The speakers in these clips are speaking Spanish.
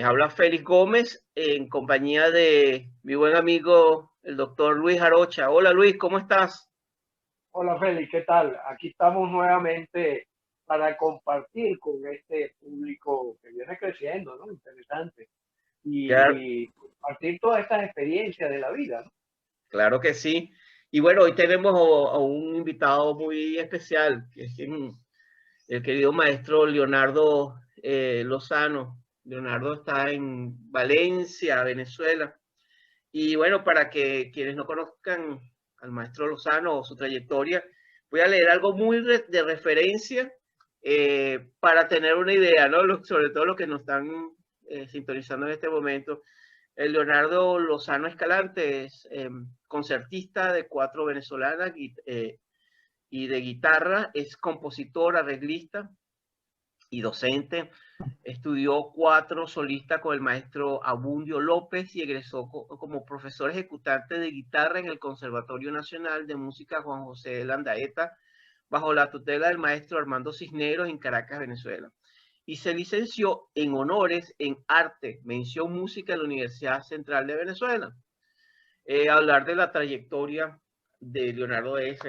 Les habla Félix Gómez en compañía de mi buen amigo, el doctor Luis Arocha. Hola Luis, ¿cómo estás? Hola Félix, ¿qué tal? Aquí estamos nuevamente para compartir con este público que viene creciendo, ¿no? Interesante. Claro, Y compartir todas estas experiencias de la vida, ¿no? claro que sí. Y bueno, hoy tenemos a un invitado muy especial, que es el querido maestro Leonardo Lozano. Leonardo está en Valencia, Venezuela. Y bueno, para que quienes no conozcan al maestro Lozano o su trayectoria, voy a leer algo muy de referencia para tener una idea, ¿no? Sobre todo los que nos están sintonizando en este momento. El Leonardo Lozano Escalante es concertista de cuatro venezolanas y de guitarra, es compositor, arreglista y docente. Estudió cuatro solistas con el maestro Abundio López y egresó como profesor ejecutante de guitarra en el Conservatorio Nacional de Música Juan José de Landaeta, bajo la tutela del maestro Armando Cisneros en Caracas, Venezuela. Y se licenció en honores en arte, mención música en la Universidad Central de Venezuela. Hablar de la trayectoria de Leonardo es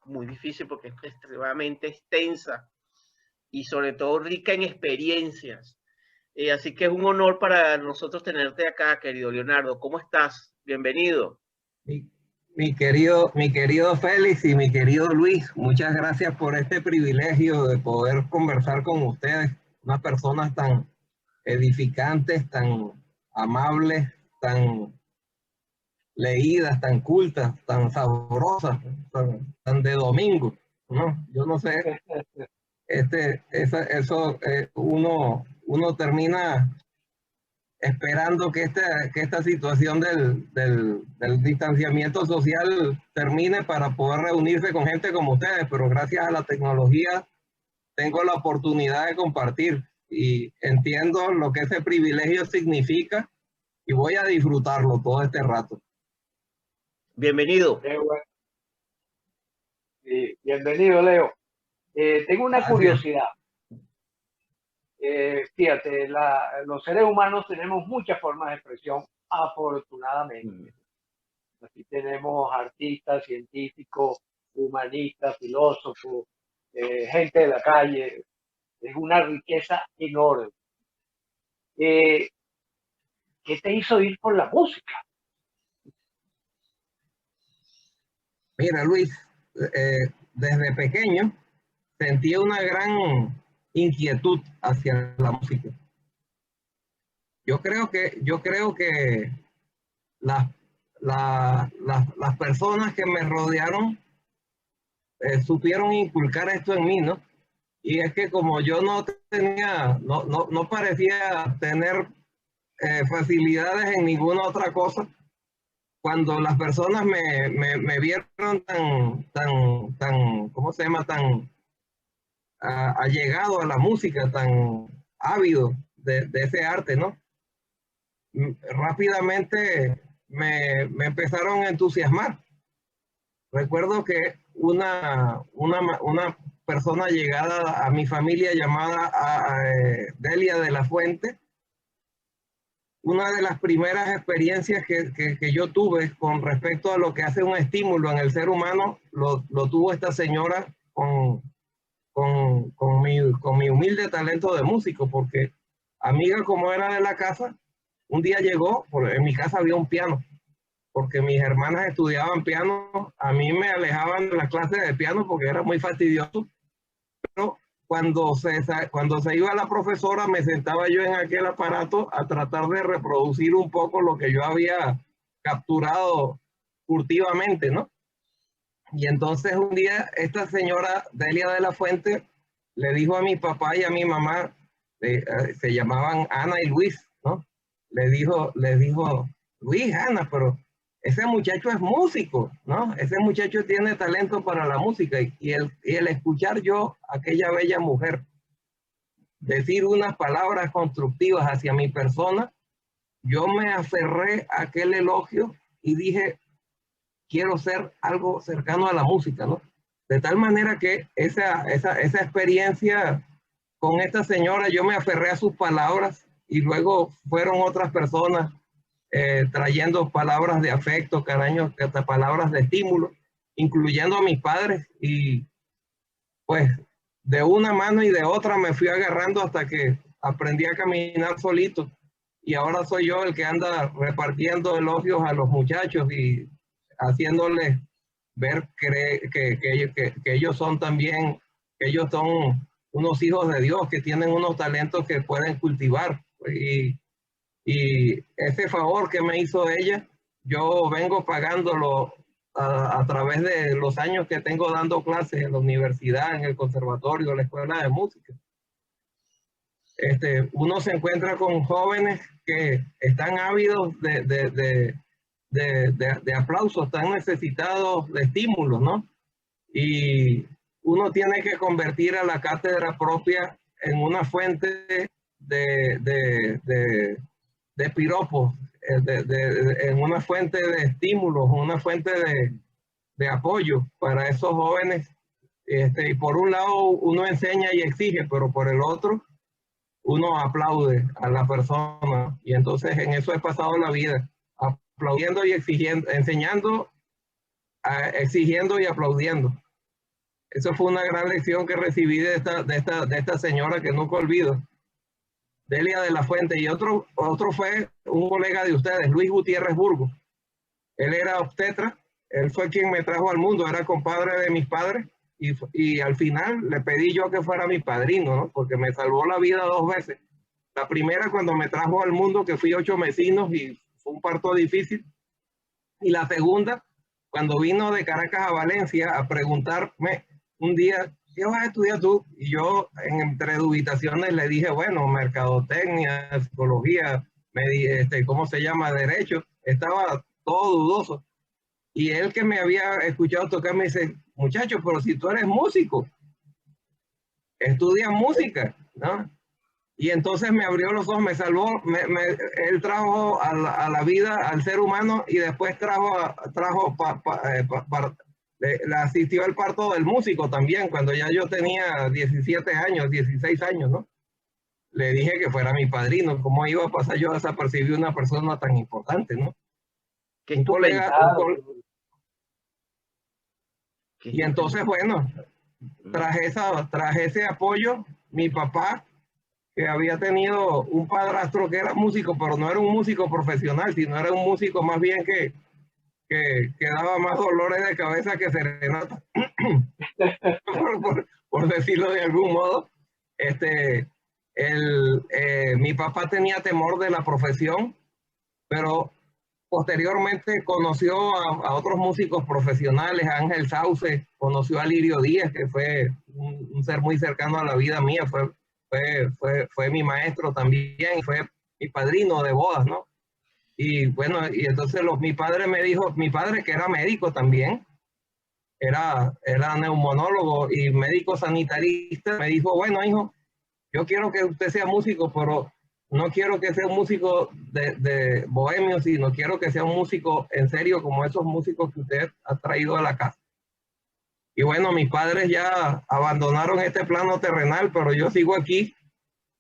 muy difícil porque es extremadamente extensa y sobre todo rica en experiencias. Así que es un honor para nosotros tenerte acá, querido Leonardo. ¿Cómo estás? Bienvenido. Mi, mi querido Félix y mi querido Luis, muchas gracias por este privilegio de poder conversar con ustedes, unas personas tan edificantes, tan amables, tan leídas, tan cultas, tan sabrosas, tan de domingo, ¿no? Yo no sé, uno termina esperando que esta situación del distanciamiento social termine para poder reunirse con gente como ustedes, pero gracias a la tecnología tengo la oportunidad de compartir y entiendo lo que ese privilegio significa y voy a disfrutarlo todo este rato. Bienvenido. Bueno. Sí, bienvenido, Leo. Tengo una Gracias. curiosidad. Fíjate, los seres humanos tenemos muchas formas de expresión, afortunadamente. Aquí tenemos artistas, científicos, humanistas, filósofos, gente de la calle. Es una riqueza enorme. ¿Qué te hizo ir por la música? Mira, Luis, desde pequeño sentí una gran inquietud hacia la música. Yo creo que las, las personas que me rodearon supieron inculcar esto en mí, ¿no? Y es que como yo no parecía tener facilidades en ninguna otra cosa, cuando las personas me vieron ¿cómo se llama? Tan allegado a la música, tan ávido de ese arte, ¿no? Rápidamente me empezaron a entusiasmar. Recuerdo que una persona llegada a mi familia llamada Delia de la Fuente, una de las primeras experiencias que yo tuve con respecto a lo que hace un estímulo en el ser humano, lo tuvo esta señora con mi humilde talento de músico, porque amiga como era de la casa, un día llegó, en mi casa había un piano, porque mis hermanas estudiaban piano, a mí me alejaban de las clases de piano porque era muy fastidioso, pero cuando se iba la profesora me sentaba yo en aquel aparato a tratar de reproducir un poco lo que yo había capturado furtivamente, ¿no? Y entonces un día esta señora Delia de la Fuente le dijo a mi papá y a mi mamá, se llamaban Ana y Luis, ¿no? Les dijo, Luis, Ana, pero ese muchacho es músico, ¿no? Ese muchacho tiene talento para la música. Y el escuchar yo a aquella bella mujer decir unas palabras constructivas hacia mi persona, yo me aferré a aquel elogio y dije, quiero ser algo cercano a la música, ¿no? De tal manera que esa experiencia con esta señora, yo me aferré a sus palabras y luego fueron otras personas trayendo palabras de afecto, cariño, hasta palabras de estímulo, incluyendo a mis padres, y pues de una mano y de otra me fui agarrando hasta que aprendí a caminar solito, y ahora soy yo el que anda repartiendo elogios a los muchachos y haciéndoles ver que ellos son también, que ellos son unos hijos de Dios, que tienen unos talentos que pueden cultivar. Y ese favor que me hizo ella, yo vengo pagándolo a través de los años que tengo dando clases en la universidad, en el conservatorio, en la escuela de música. Uno se encuentra con jóvenes que están ávidos de aplausos, están necesitados de estímulos, ¿no? Y uno tiene que convertir a la cátedra propia en una fuente de piropos, en una fuente de estímulos, una fuente de apoyo para esos jóvenes. Y por un lado uno enseña y exige, pero por el otro uno aplaude a la persona. Y entonces en eso he pasado la vida, aplaudiendo y exigiendo, enseñando, exigiendo y aplaudiendo. Eso fue una gran lección que recibí de esta señora que nunca olvido, Delia de la Fuente. Y otro fue un colega de ustedes, Luis Gutiérrez Burgos. Él era obstetra, él fue quien me trajo al mundo, era compadre de mis padres, y al final le pedí yo que fuera mi padrino, ¿no? Porque me salvó la vida 2 veces. La primera cuando me trajo al mundo, que fui 8 mesinos y fue un parto difícil. Y la segunda, cuando vino de Caracas a Valencia a preguntarme un día, ¿qué vas a estudiar tú? Y yo, entre dubitaciones, le dije, bueno, mercadotecnia, psicología, ¿cómo se llama? Derecho. Estaba todo dudoso. Y él, que me había escuchado tocar, me dice, muchacho, pero si tú eres músico, estudia música, ¿no? Y entonces me abrió los ojos, me salvó, él trajo a la vida, al ser humano, y después le asistió al parto del músico también, cuando ya yo tenía 17 años, 16 años, ¿no? Le dije que fuera mi padrino. ¿Cómo iba a pasar yo a desapercibir una persona tan importante, ¿no? Un colega. Y entonces, bueno, tras ese apoyo, mi papá, que había tenido un padrastro que era músico, pero no era un músico profesional, sino era un músico más bien que daba más dolores de cabeza que serenata, por decirlo de algún modo. Mi papá tenía temor de la profesión, pero posteriormente conoció a otros músicos profesionales, a Ángel Sauce, conoció a Lirio Díaz, que fue un ser muy cercano a la vida mía, fue mi maestro también, fue mi padrino de bodas, ¿no? Y bueno, y entonces mi padre me dijo, mi padre, que era médico también, era neumonólogo y médico sanitarista, me dijo, bueno, hijo, yo quiero que usted sea músico, pero no quiero que sea un músico de bohemio, sino quiero que sea un músico en serio, como esos músicos que usted ha traído a la casa. Y bueno, mis padres ya abandonaron este plano terrenal, pero yo sigo aquí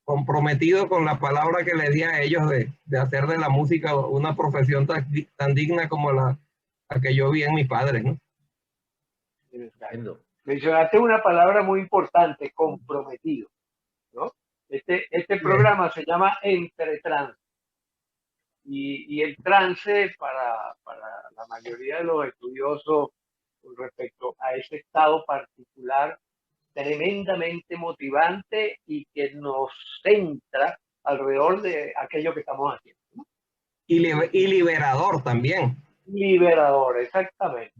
comprometido con la palabra que le di a ellos de hacer de la música una profesión tan digna como la que yo vi en mis padres, ¿no? Mencionaste una palabra muy importante, comprometido, ¿no? Este programa se llama Entre Trance. Y el trance, para la mayoría de los estudiosos con respecto a ese estado particular, tremendamente motivante y que nos centra alrededor de aquello que estamos haciendo, ¿no? Y liberador también. Liberador, exactamente.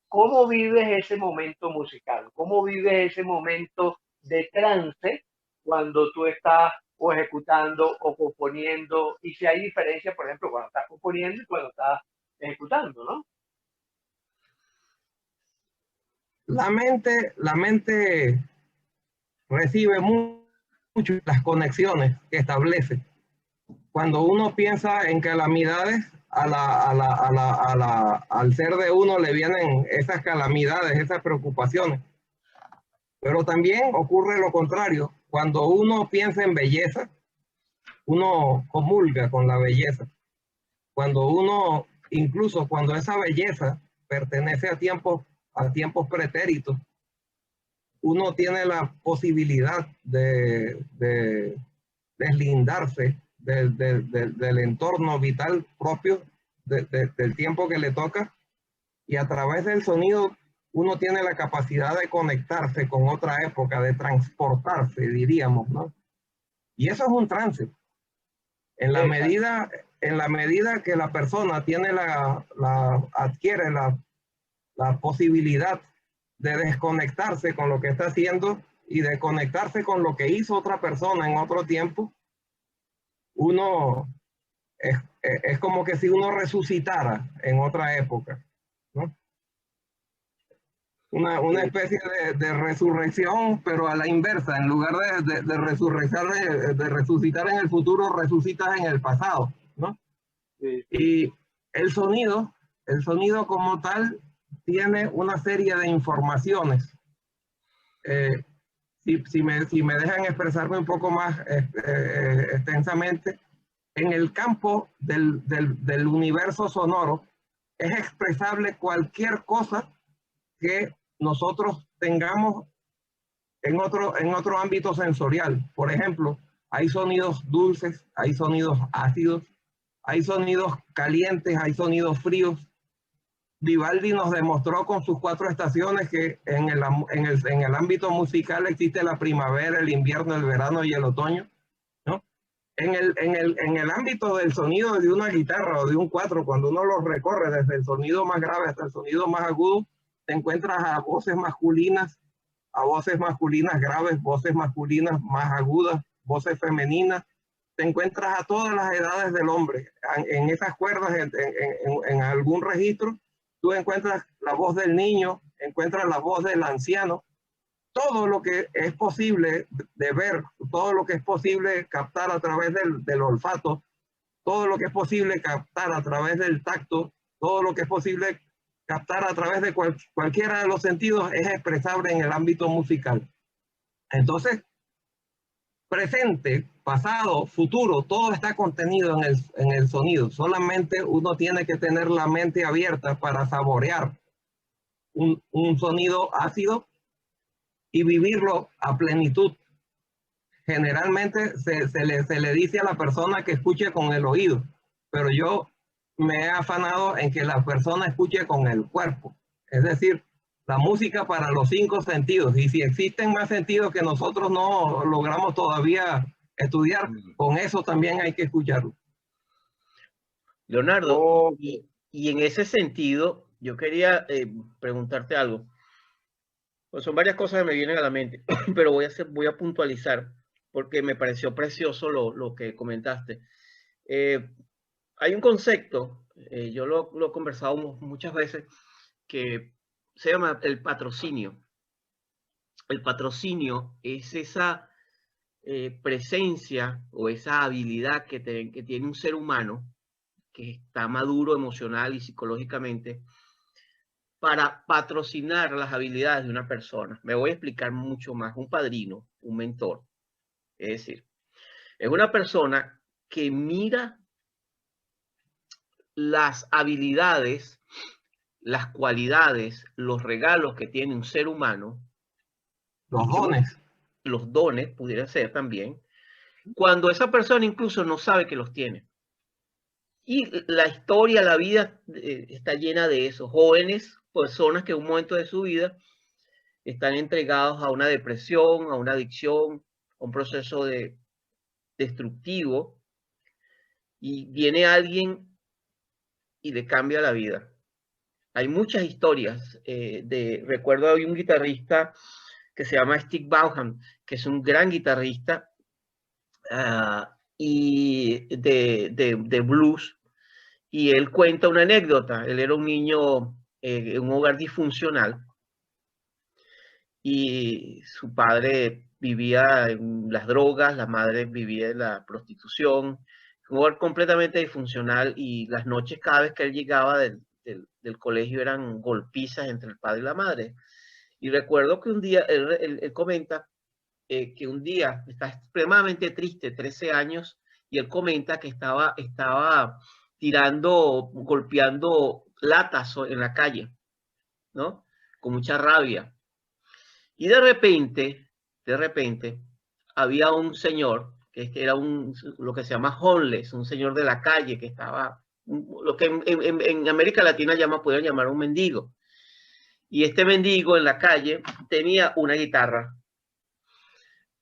¿Cómo vives ese momento musical? ¿Cómo vives ese momento de trance cuando tú estás o ejecutando o componiendo? Y si hay diferencia, por ejemplo, cuando estás componiendo y cuando estás ejecutando, ¿no? La mente recibe mucho las conexiones que establece. Cuando uno piensa en calamidades, al ser de uno le vienen esas calamidades, esas preocupaciones. Pero también ocurre lo contrario. Cuando uno piensa en belleza, uno comulga con la belleza. Cuando uno, incluso cuando esa belleza pertenece a tiempos pretéritos, uno tiene la posibilidad de deslindarse del entorno vital propio del tiempo que le toca, y a través del sonido uno tiene la capacidad de conectarse con otra época, de transportarse, diríamos, ¿no? Y eso es un trance. En la medida que la persona tiene adquiere la posibilidad de desconectarse con lo que está haciendo y de conectarse con lo que hizo otra persona en otro tiempo, uno es como que si uno resucitara en otra época, ¿no? Una especie de resurrección, pero a la inversa. En lugar de resucitar en el futuro, resucitas en el pasado, ¿no? Sí. Y el sonido como tal tiene una serie de informaciones. Si me dejan expresarme un poco más extensamente, en el campo del universo sonoro es expresable cualquier cosa que nosotros tengamos en otro ámbito sensorial. Por ejemplo, hay sonidos dulces, hay sonidos ácidos, hay sonidos calientes, hay sonidos fríos. Vivaldi nos demostró con sus 4 estaciones que en el ámbito musical existe la primavera, el invierno, el verano y el otoño, ¿no? En el ámbito del sonido de una guitarra o de un cuatro, cuando uno lo recorre desde el sonido más grave hasta el sonido más agudo, te encuentras a voces masculinas graves, voces masculinas más agudas, voces femeninas. Te encuentras a todas las edades del hombre. En esas cuerdas, en algún registro, tú encuentras la voz del niño, encuentras la voz del anciano. Todo lo que es posible de ver, todo lo que es posible captar a través del olfato, todo lo que es posible captar a través del tacto, todo lo que es posible captar a través de cualquiera de los sentidos es expresable en el ámbito musical. Entonces, presente, pasado, futuro, todo está contenido en el sonido. Solamente uno tiene que tener la mente abierta para saborear un sonido ácido y vivirlo a plenitud. Generalmente se le dice a la persona que escuche con el oído, pero yo me he afanado en que la persona escuche con el cuerpo. Es decir, la música para los 5 sentidos. Y si existen más sentidos que nosotros no logramos todavía estudiar, con eso también hay que escucharlo. Leonardo, y en ese sentido, yo quería preguntarte algo. Pues son varias cosas que me vienen a la mente, pero voy a puntualizar porque me pareció precioso lo que comentaste. Hay un concepto, yo lo he conversado muchas veces, que se llama el patrocinio. El patrocinio es esa presencia o esa habilidad que tiene un ser humano que está maduro emocional y psicológicamente para patrocinar las habilidades de una persona. Me voy a explicar mucho más. Un padrino, un mentor. Es decir, es una persona que mira las habilidades, las cualidades, los regalos que tiene un ser humano. Los dones pudieran ser también, cuando esa persona incluso no sabe que los tiene. Y la historia, la vida está llena de eso. Jóvenes, personas que en un momento de su vida están entregados a una depresión, a una adicción, a un proceso destructivo, y viene alguien y le cambia la vida. Hay muchas historias. Recuerdo hay un guitarrista que se llama Stig Bauham, que es un gran guitarrista y de blues, y él cuenta una anécdota. Él era un niño en un hogar disfuncional y su padre vivía en las drogas, la madre vivía en la prostitución, un hogar completamente disfuncional, y las noches cada vez que él llegaba del colegio eran golpizas entre el padre y la madre. Y recuerdo que un día, él comenta que un día está extremadamente triste, 13 años, y él comenta que estaba tirando, golpeando latas en la calle, ¿no? Con mucha rabia. Y de repente, había un señor, que era lo que se llama homeless, un señor de la calle que estaba, lo que en América Latina pueden llamar un mendigo. Y este mendigo en la calle tenía una guitarra.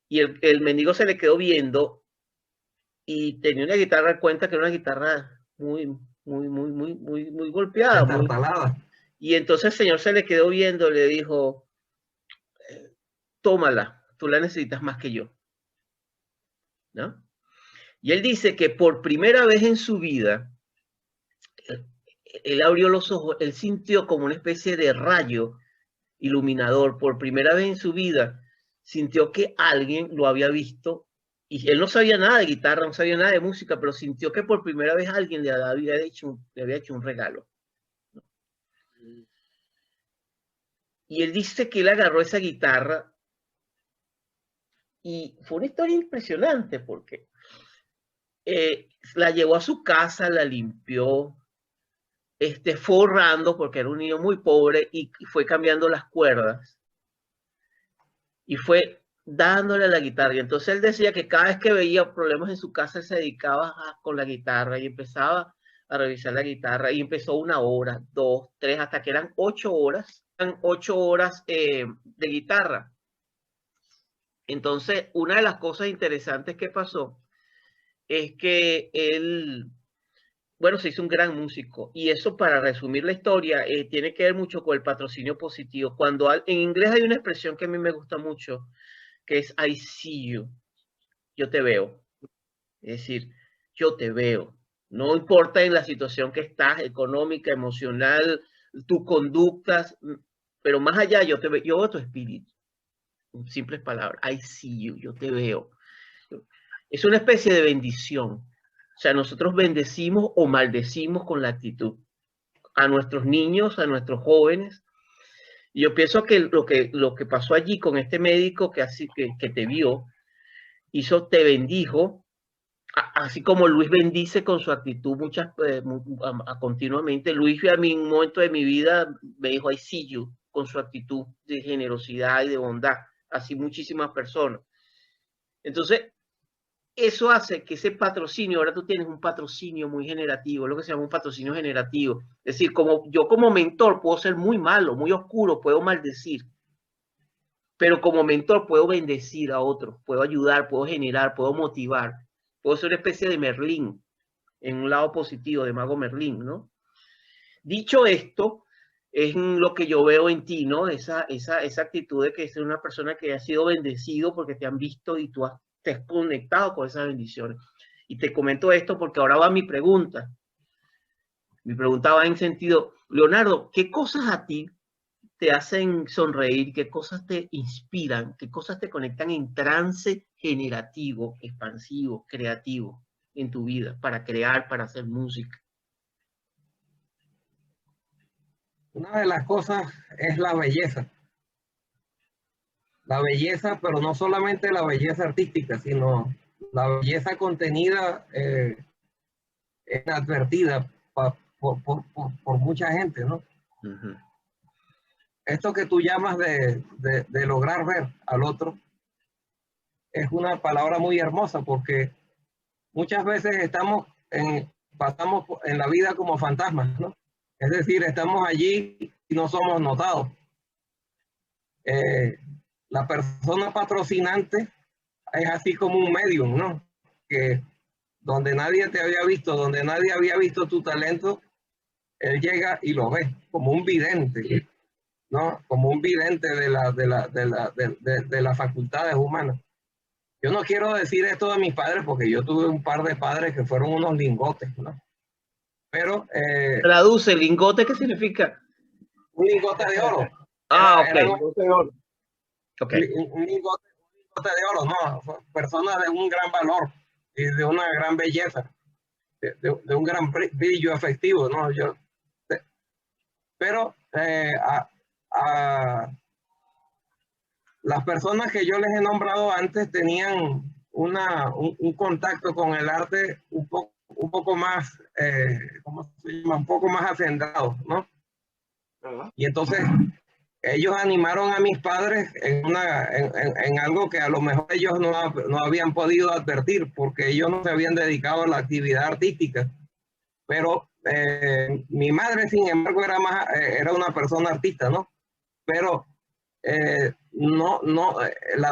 Y el mendigo se le quedó viendo y tenía una guitarra, cuenta que era una guitarra muy golpeada. Y entonces el señor se le quedó viendo y le dijo, tómala, tú la necesitas más que yo, ¿no? Y él dice que por primera vez en su vida, él abrió los ojos, él sintió como una especie de rayo iluminador. Por primera vez en su vida, sintió que alguien lo había visto, y él no sabía nada de guitarra, no sabía nada de música, pero sintió que por primera vez alguien le había hecho un regalo. Y él dice que él agarró esa guitarra y fue una historia impresionante porque la llevó a su casa, la limpió, fue ahorrando porque era un niño muy pobre y fue cambiando las cuerdas y fue dándole a la guitarra. Y entonces él decía que cada vez que veía problemas en su casa, él se dedicaba con la guitarra y empezaba a revisar la guitarra y empezó 1 hora, 2, 3, hasta que eran 8 horas, de guitarra. Entonces, una de las cosas interesantes que pasó es que él, bueno, se hizo un gran músico. Y eso, para resumir la historia, tiene que ver mucho con el patrocinio positivo. En inglés hay una expresión que a mí me gusta mucho, que es I see you. Yo te veo. Es decir, yo te veo. No importa en la situación que estás, económica, emocional, tus conductas, pero más allá, yo veo tu espíritu. En simples palabras, I see you, yo te veo. Es una especie de bendición. O sea, nosotros bendecimos o maldecimos con la actitud a nuestros niños, a nuestros jóvenes. Y yo pienso que lo que pasó allí con este médico que te vio, te bendijo, así como Luis bendice con su actitud continuamente. Luis, a mí en un momento de mi vida me dijo I see you, con su actitud de generosidad y de bondad, así muchísimas personas. Entonces, eso hace que ese patrocinio, ahora tú tienes un patrocinio muy generativo, lo que se llama un patrocinio generativo. Es decir, yo como mentor puedo ser muy malo, muy oscuro, puedo maldecir, pero como mentor puedo bendecir a otros, puedo ayudar, puedo generar, puedo motivar, puedo ser una especie de Merlín, en un lado positivo, de mago Merlín, ¿no? Dicho esto, es lo que yo veo en ti, ¿no? Esa actitud de que es una persona que ha sido bendecido porque te han visto y tú te has conectado con esas bendiciones. Y te comento esto porque ahora va mi pregunta. Mi pregunta va en sentido, Leonardo, ¿qué cosas a ti te hacen sonreír? ¿Qué cosas te inspiran? ¿Qué cosas te conectan en trance generativo, expansivo, creativo en tu vida para crear, para hacer música? Una de las cosas es la belleza. La belleza, pero no solamente la belleza artística, sino la belleza contenida, inadvertida por mucha gente, ¿no? Uh-huh. Esto que tú llamas de lograr ver al otro es una palabra muy hermosa porque muchas veces pasamos en la vida como fantasmas, ¿no? Es decir, estamos allí y no somos notados. La persona patrocinante es así como un medium, ¿no? Que donde nadie te había visto, donde nadie había visto tu talento, él llega y lo ve, como un vidente, ¿no? Como un vidente de las facultades humanas. Yo no quiero decir esto de mis padres porque yo tuve un par de padres que fueron unos lingotes, ¿no? Pero... Traduce, ¿lingote qué significa? Un lingote de oro. Ok. Un lingote de oro, ¿no? Personas de un gran valor y de una gran belleza, de un gran brillo afectivo, ¿no? Pero las personas que yo les he nombrado antes tenían un contacto con el arte un poco más, ¿cómo se llama? Un poco más hacendado, ¿no? Y entonces ellos animaron a mis padres en algo que a lo mejor ellos no habían podido advertir, porque ellos no se habían dedicado a la actividad artística. Pero mi madre, sin embargo, era una persona artista, ¿no? Pero la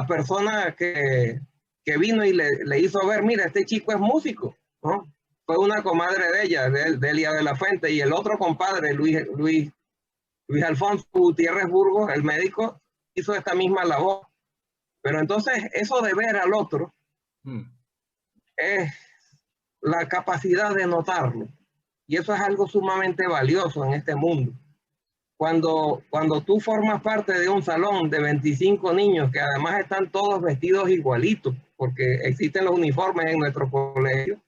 persona que vino y le hizo ver, mira, este chico es músico, ¿no? Fue una comadre de ella, de Delia de la Fuente, y el otro compadre, Luis Alfonso Gutiérrez Burgos, el médico, hizo esta misma labor. Pero entonces eso de ver al otro es la capacidad de notarlo. Y eso es algo sumamente valioso en este mundo. Cuando tú formas parte de un salón de 25 niños que además están todos vestidos igualitos, porque existen los uniformes en nuestro colegio,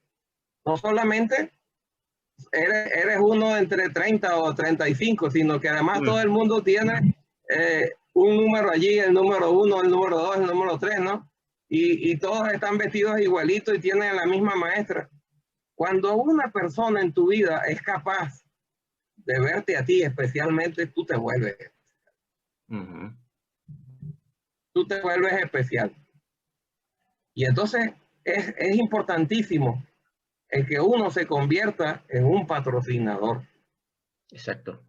no solamente eres uno entre 30 o 35, sino que además todo el mundo tiene un número allí, el número 1, el número 2, el número 3, ¿no? Y todos están vestidos igualitos y tienen la misma maestra. Cuando una persona en tu vida es capaz de verte a ti especialmente, tú te vuelves. Tú te vuelves especial. Y entonces es importantísimo el que uno se convierta en un patrocinador. Exacto.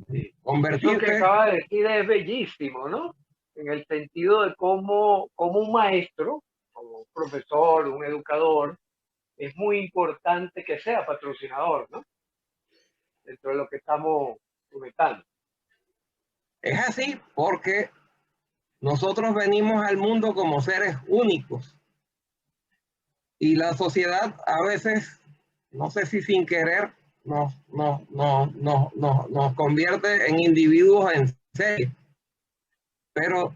Sí. Lo que acaba de decir es bellísimo, ¿no? En el sentido de cómo un maestro, como un profesor, un educador, es muy importante que sea patrocinador, ¿no? Dentro de lo que estamos comentando. Es así porque nosotros venimos al mundo como seres únicos. Y la sociedad a veces, no sé si sin querer, nos convierte en individuos en serie. Pero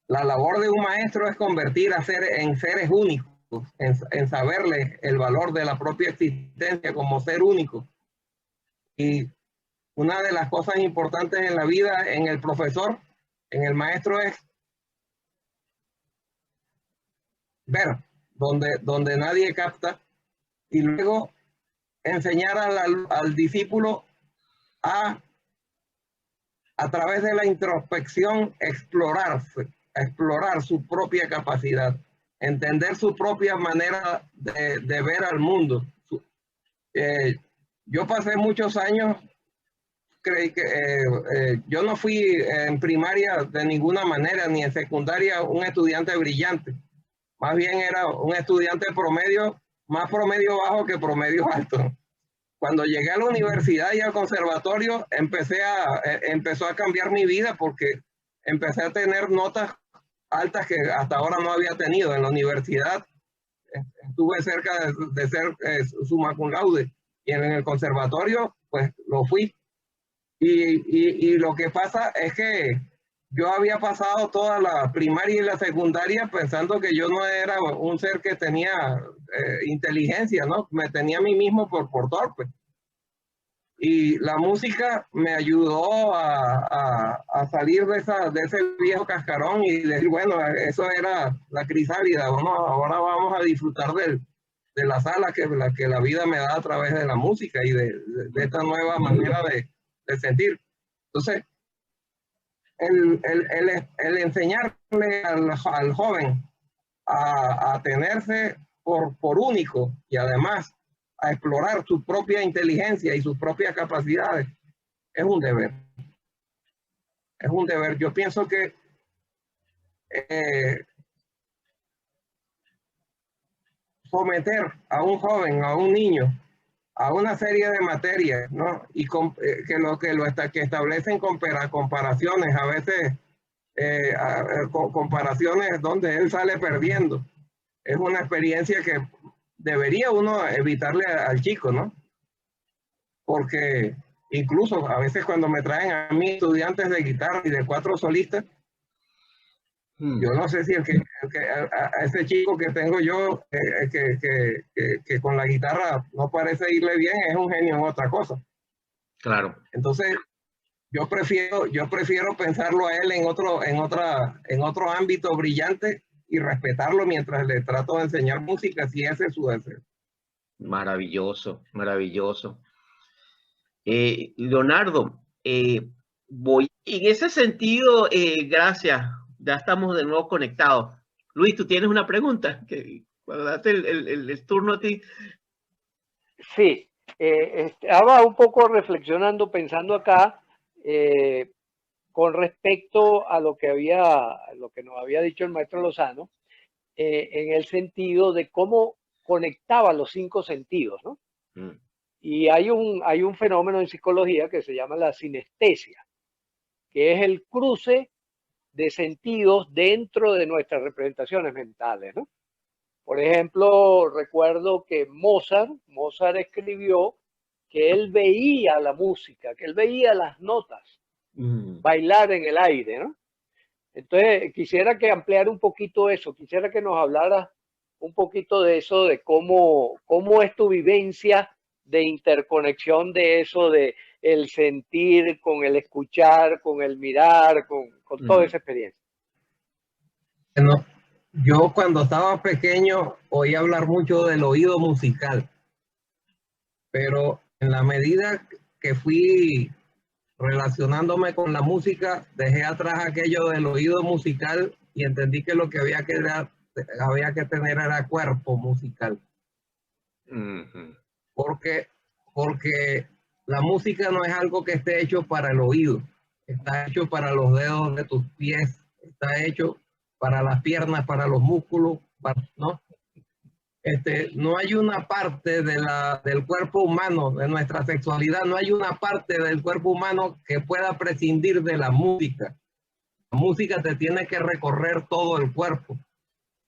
la labor de un maestro es convertir en seres únicos, en saberle el valor de la propia existencia como ser único. Y una de las cosas importantes en la vida, en el profesor, en el maestro, es ver donde nadie capta y luego enseñar al discípulo a través de la introspección explorar su propia capacidad, entender su propia manera de ver al mundo. Yo pasé muchos años, creí que yo no fui en primaria de ninguna manera, ni en secundaria un estudiante brillante. Más bien era un estudiante promedio, más promedio bajo que promedio alto. Cuando llegué a la universidad y al conservatorio, empezó a cambiar mi vida porque empecé a tener notas altas que hasta ahora no había tenido. En la universidad estuve cerca de ser summa cum laude, y en el conservatorio pues lo fui. Y lo que pasa es que yo había pasado toda la primaria y la secundaria pensando que yo no era un ser que tenía inteligencia, ¿no? Me tenía a mí mismo por torpe. Y la música me ayudó a salir de ese viejo cascarón y decir, bueno, eso era la crisálida, ¿no? Ahora vamos a disfrutar de las alas que la vida me da a través de la música y de esta nueva manera de sentir. Entonces, el enseñarle al joven a tenerse por único y además a explorar su propia inteligencia y sus propias capacidades es un deber. Es un deber. Yo pienso que someter a un joven, a un niño, a una serie de materias, ¿no? Y que establecen comparaciones, a veces comparaciones donde él sale perdiendo. Es una experiencia que debería uno evitarle al chico, ¿no? Porque incluso a veces cuando me traen a mí estudiantes de guitarra y de 4 solistas, yo no sé si a ese chico que tengo yo, que con la guitarra no parece irle bien, es un genio en otra cosa. Claro. Entonces, yo prefiero pensarlo a él en otro ámbito brillante y respetarlo mientras le trato de enseñar música, si ese es su deseo. Maravilloso, maravilloso. Leonardo, voy en ese sentido, gracias, ya estamos de nuevo conectados. Luis, ¿tú tienes una pregunta? Que cuando date el turno a ti. Sí, estaba un poco reflexionando, pensando acá, con respecto a lo que nos había dicho el maestro Lozano, en el sentido de cómo conectaba los 5 sentidos, ¿no? Mm. Y hay un fenómeno en psicología que se llama la sinestesia, que es el cruce de sentidos dentro de nuestras representaciones mentales, ¿no? Por ejemplo, recuerdo que Mozart escribió que él veía la música, que él veía las notas bailar en el aire, ¿no? Entonces, quisiera que ampliara un poquito eso, quisiera que nos hablara un poquito de eso, de cómo es tu vivencia de interconexión de eso, de el sentir con el escuchar, con el mirar, con toda esa experiencia. Bueno, yo cuando estaba pequeño oí hablar mucho del oído musical, pero en la medida que fui relacionándome con la música, dejé atrás aquello del oído musical y entendí que lo que había que tener era cuerpo musical. Porque la música no es algo que esté hecho para el oído, está hecho para los dedos de tus pies, está hecho para las piernas, para los músculos, ¿no? No hay una parte del cuerpo humano, de nuestra sexualidad, no hay una parte del cuerpo humano que pueda prescindir de la música. La música te tiene que recorrer todo el cuerpo.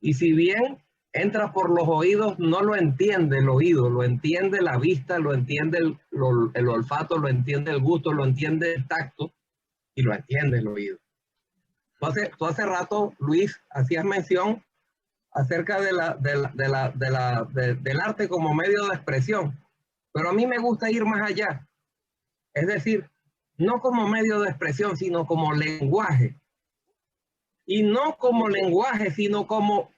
Y si bien entra por los oídos, no lo entiende el oído, lo entiende la vista, lo entiende el olfato, lo entiende el gusto, lo entiende el tacto y lo entiende el oído. Tú hace rato, Luis, hacías mención acerca del arte como medio de expresión, pero a mí me gusta ir más allá, es decir, no como medio de expresión, sino como lenguaje, y no como lenguaje, sino como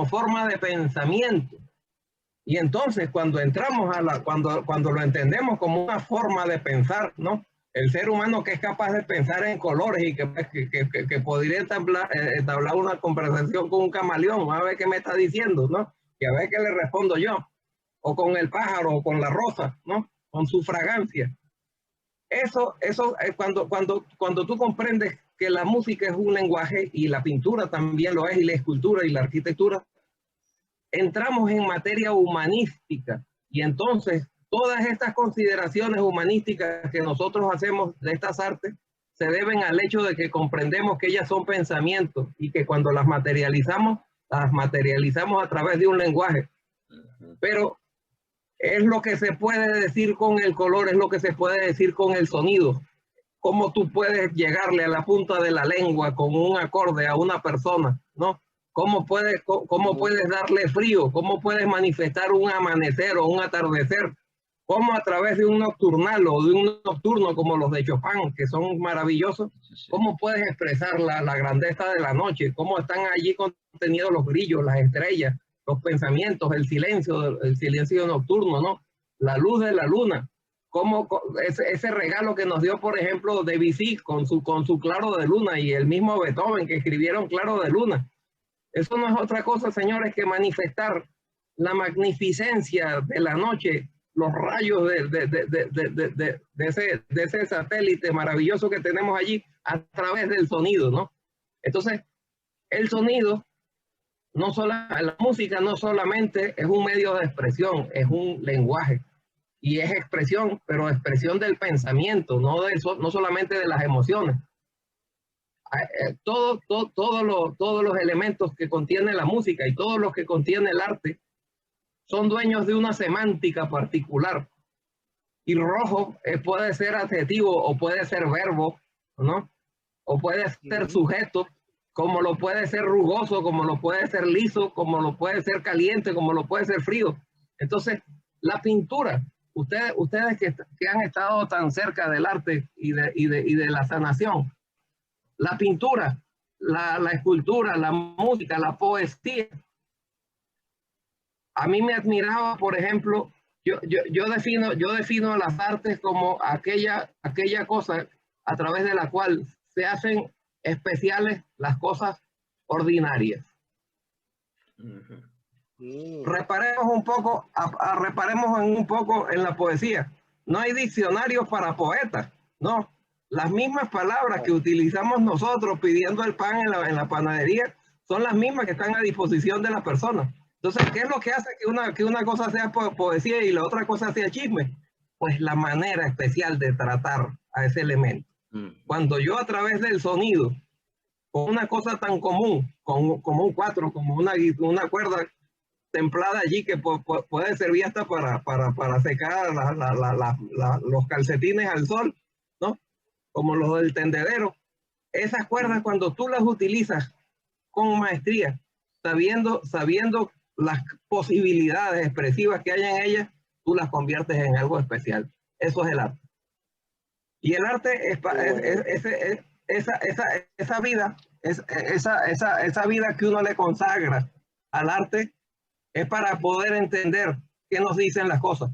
forma de pensamiento. Y entonces cuando entramos cuando lo entendemos como una forma de pensar, ¿no? El ser humano que es capaz de pensar en colores y que podría entablar una conversación con un camaleón, a ver qué me está diciendo, ¿no? Y a ver qué le respondo yo. O con el pájaro, o con la rosa, ¿no? Con su fragancia. Eso es cuando tú comprendes que la música es un lenguaje y la pintura también lo es, y la escultura y la arquitectura, entramos en materia humanística y entonces todas estas consideraciones humanísticas que nosotros hacemos de estas artes se deben al hecho de que comprendemos que ellas son pensamientos y que cuando las materializamos a través de un lenguaje. Pero es lo que se puede decir con el color, es lo que se puede decir con el sonido. Cómo tú puedes llegarle a la punta de la lengua con un acorde a una persona, ¿no? ¿Cómo puedes darle frío? ¿Cómo puedes manifestar un amanecer o un atardecer? ¿Cómo a través de un nocturnal o de un nocturno como los de Chopin, que son maravillosos, cómo puedes expresar la grandeza de la noche? ¿Cómo están allí contenidos los brillos, las estrellas, los pensamientos, el silencio nocturno, ¿no? La luz de la luna. ¿Cómo ese regalo que nos dio, por ejemplo, Debussy con su Claro de Luna y el mismo Beethoven que escribieron Claro de Luna? Eso no es otra cosa, señores, que manifestar la magnificencia de la noche, los rayos de ese satélite maravilloso que tenemos allí a través del sonido, ¿no? Entonces, el sonido, la música no solamente es un medio de expresión, es un lenguaje. Y es expresión, pero expresión del pensamiento, no solamente de las emociones. Todos los elementos que contiene la música y todos los que contiene el arte son dueños de una semántica particular. Y rojo puede ser adjetivo o puede ser verbo, ¿no? O puede ser sujeto, como lo puede ser rugoso, como lo puede ser liso, como lo puede ser caliente, como lo puede ser frío. Entonces, la pintura, ustedes que han estado tan cerca del arte y de la sanación, la pintura la escultura, la música, la poesía. A mí me admiraba, por ejemplo, yo defino las artes como aquella cosa a través de la cual se hacen especiales las cosas ordinarias. Reparemos un poco, reparemos un poco en la poesía. No hay diccionarios para poetas, no. Las mismas palabras que utilizamos nosotros pidiendo el pan en la panadería son las mismas que están a disposición de las personas. Entonces, ¿qué es lo que hace que una cosa sea poesía y la otra cosa sea chisme? Pues la manera especial de tratar a ese elemento. Cuando yo a través del sonido, con una cosa tan común, como un cuatro, como una cuerda templada allí que puede servir hasta para secar los calcetines al sol, ¿no? Como los del tendedero. Esas cuerdas, cuando tú las utilizas con maestría, sabiendo las posibilidades expresivas que hay en ellas, tú las conviertes en algo especial. Eso es el arte. Y el arte esa vida que uno le consagra al arte es para poder entender qué nos dicen las cosas.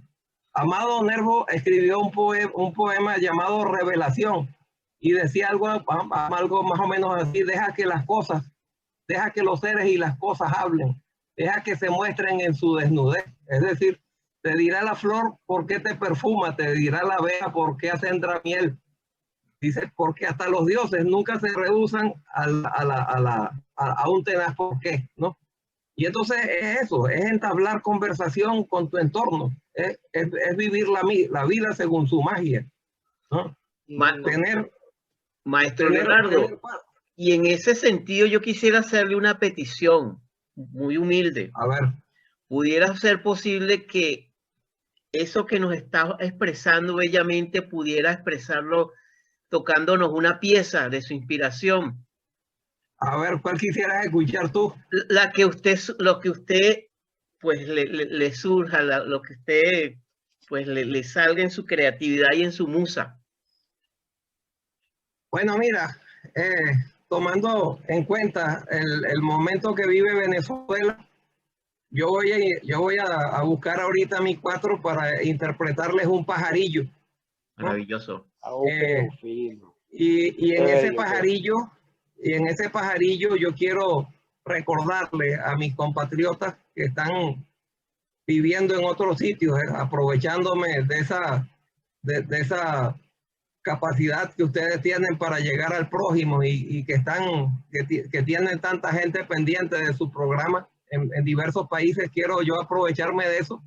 Amado Nervo escribió un poema llamado Revelación y decía algo más o menos así: deja que los seres y las cosas hablen, deja que se muestren en su desnudez. Es decir, te dirá la flor por qué te perfuma, te dirá la abeja por qué acendra miel. Dice, porque hasta los dioses nunca se rehusan a un tenaz por qué, ¿no? Y entonces es eso, es entablar conversación con tu entorno, es vivir la vida según su magia, ¿no? Maestro Leonardo, y en ese sentido yo quisiera hacerle una petición muy humilde. A ver. ¿Pudiera ser posible que eso que nos está expresando bellamente pudiera expresarlo tocándonos una pieza de su inspiración? A ver, ¿cuál quisieras escuchar tú? Lo que usted pues le surja, lo que usted pues le salga en su creatividad y en su musa. Bueno, mira, tomando en cuenta el momento que vive Venezuela, yo voy a buscar ahorita mis cuatro para interpretarles un pajarillo, ¿no? Maravilloso. Y en ese pajarillo yo quiero recordarle a mis compatriotas que están viviendo en otros sitios, aprovechándome de esa capacidad que ustedes tienen para llegar al prójimo y que tienen tanta gente pendiente de su programa en diversos países. Quiero yo aprovecharme de eso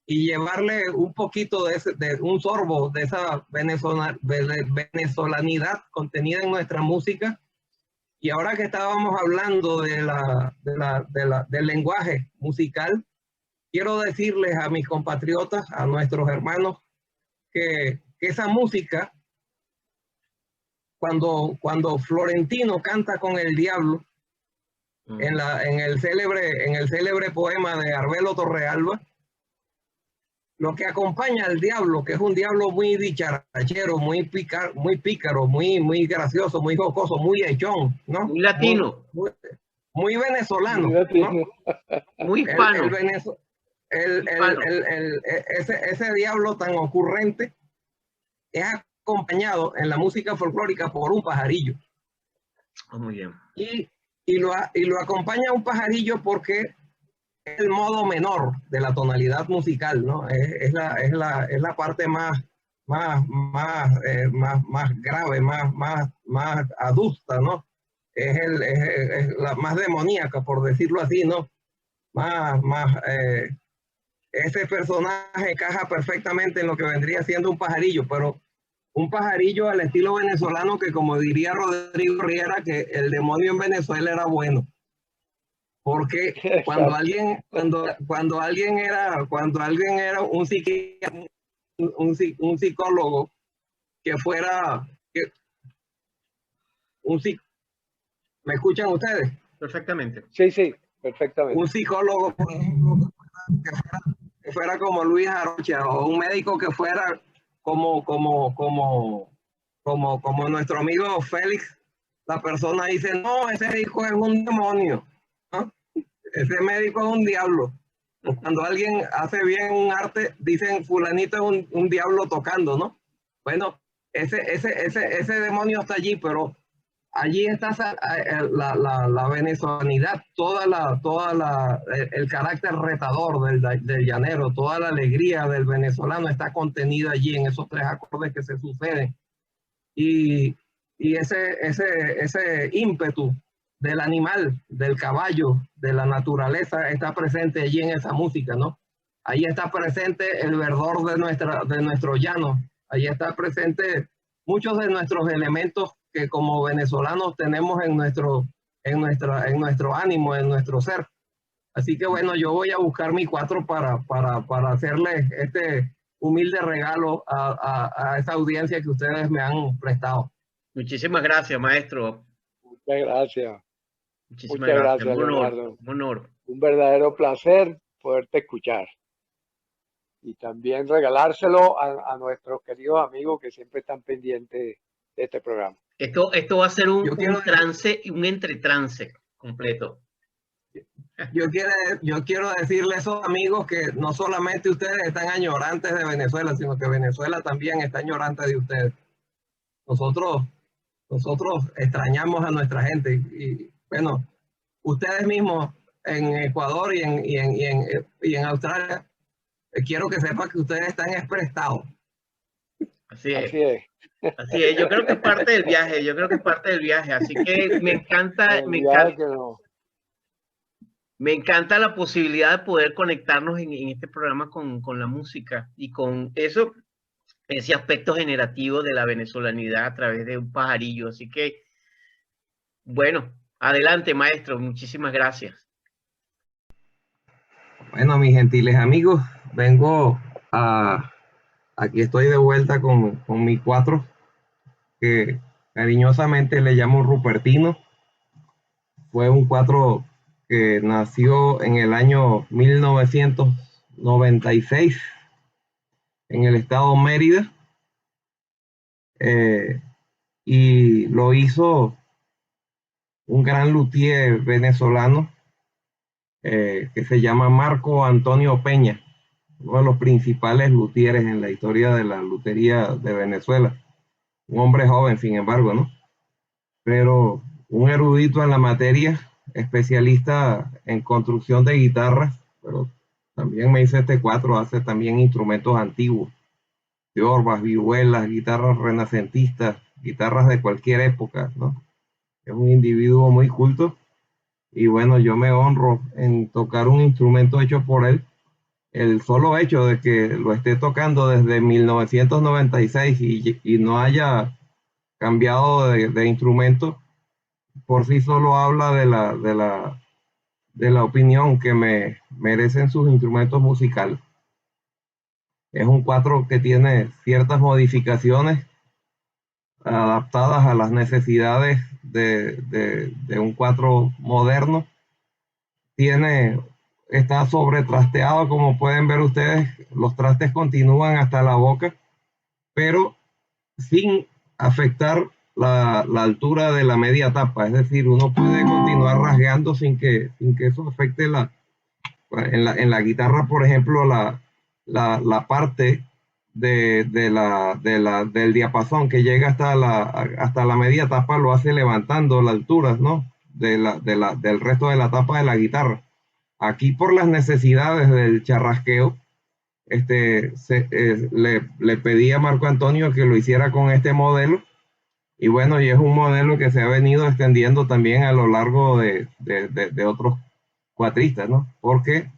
y llevarle un poquito de un sorbo de esa venezolanidad contenida en nuestra música. Y ahora que estábamos hablando del lenguaje musical, quiero decirles a mis compatriotas, a nuestros hermanos, que esa música, cuando Florentino canta con el diablo, en el célebre poema de Arbelo Torrealba, lo que acompaña al diablo, que es un diablo muy dicharachero, muy pícaro, muy gracioso, muy jocoso, muy echón, ¿no? Muy latino. Muy venezolano, ¿no? Muy hispano. Ese diablo tan ocurrente es acompañado en la música folclórica por un pajarillo. Muy bien. Y lo acompaña un pajarillo porque es el modo menor de la tonalidad musical, ¿no? Es la parte más grave, más adusta, ¿no? Es la más demoníaca, por decirlo así, ¿no? Ese personaje encaja perfectamente en lo que vendría siendo un pajarillo, pero un pajarillo al estilo venezolano, que como diría Rodrigo Riera, que el demonio en Venezuela era bueno. Porque cuando alguien era un psicólogo que fuera ¿me escuchan ustedes? Perfectamente. Sí, perfectamente. Un psicólogo, por ejemplo, que fuera como Luis Arocha, o un médico que fuera como nuestro amigo Félix, la persona dice, no, ese disco es un demonio, ¿no? Ese médico es un diablo. O cuando alguien hace bien un arte, dicen fulanito es un diablo tocando, ¿no? Bueno, ese demonio está allí, pero allí está la venezolanidad, el carácter retador del llanero, toda la alegría del venezolano está contenida allí en esos 3 acordes que se suceden. Y ese ímpetu del animal, del caballo, de la naturaleza está presente allí en esa música, ¿no? Ahí está presente el verdor de nuestro llano, ahí está presente muchos de nuestros elementos que como venezolanos tenemos en nuestro ánimo, en nuestro ser. Así que bueno, yo voy a buscar mi 4 para hacerles este humilde regalo a esa audiencia que ustedes me han prestado. Muchísimas gracias, maestro. Muchas gracias. Muchísimas gracias. Un honor, Leonardo. un honor. Un verdadero placer poderte escuchar. Y también regalárselo a nuestros queridos amigos que siempre están pendientes de este programa. Esto va a ser un trance, un entretrance completo. Yo quiero decirles a esos amigos que no solamente ustedes están añorantes de Venezuela, sino que Venezuela también está añorante de ustedes. Nosotros extrañamos a nuestra gente y bueno, ustedes mismos en Ecuador y en Australia, quiero que sepan que ustedes están prestados. Así es. Así es. Yo creo que es parte del viaje. Así que me encanta la posibilidad de poder conectarnos en este programa con la música y con ese aspecto generativo de la venezolanidad a través de un pajarillo. Así que, bueno, adelante, maestro. Muchísimas gracias. Bueno, mis gentiles amigos, aquí estoy de vuelta con mi 4, que cariñosamente le llamo Rupertino. Fue un 4 que nació en el año 1996 en el estado Mérida, y lo hizo un gran luthier venezolano que se llama Marco Antonio Peña, uno de los principales luthieres en la historia de la lutería de Venezuela. Un hombre joven, sin embargo, ¿no? Pero un erudito en la materia, especialista en construcción de guitarras, pero también me hice este 4, hace también instrumentos antiguos, yorbas, vihuelas, guitarras renacentistas, guitarras de cualquier época, ¿no? Es un individuo muy culto y bueno, yo me honro en tocar un instrumento hecho por él. El solo hecho de que lo esté tocando desde 1996 y no haya cambiado de instrumento, por sí solo habla de la opinión que me merecen sus instrumentos musicales. Es un 4 que tiene ciertas modificaciones adaptadas a las necesidades de un 4 moderno. Está sobretrasteado, como pueden ver ustedes, los trastes continúan hasta la boca, pero sin afectar la altura de la media tapa, es decir, uno puede continuar rasgueando sin que eso afecte en la guitarra, por ejemplo, la parte del diapasón que llega hasta la media tapa lo hace levantando la altura, ¿no? del resto de la tapa de la guitarra. Aquí, por las necesidades del charrasqueo, le pedí a Marco Antonio que lo hiciera con este modelo, y bueno, y es un modelo que se ha venido extendiendo también a lo largo de otros cuatristas, ¿no? Porque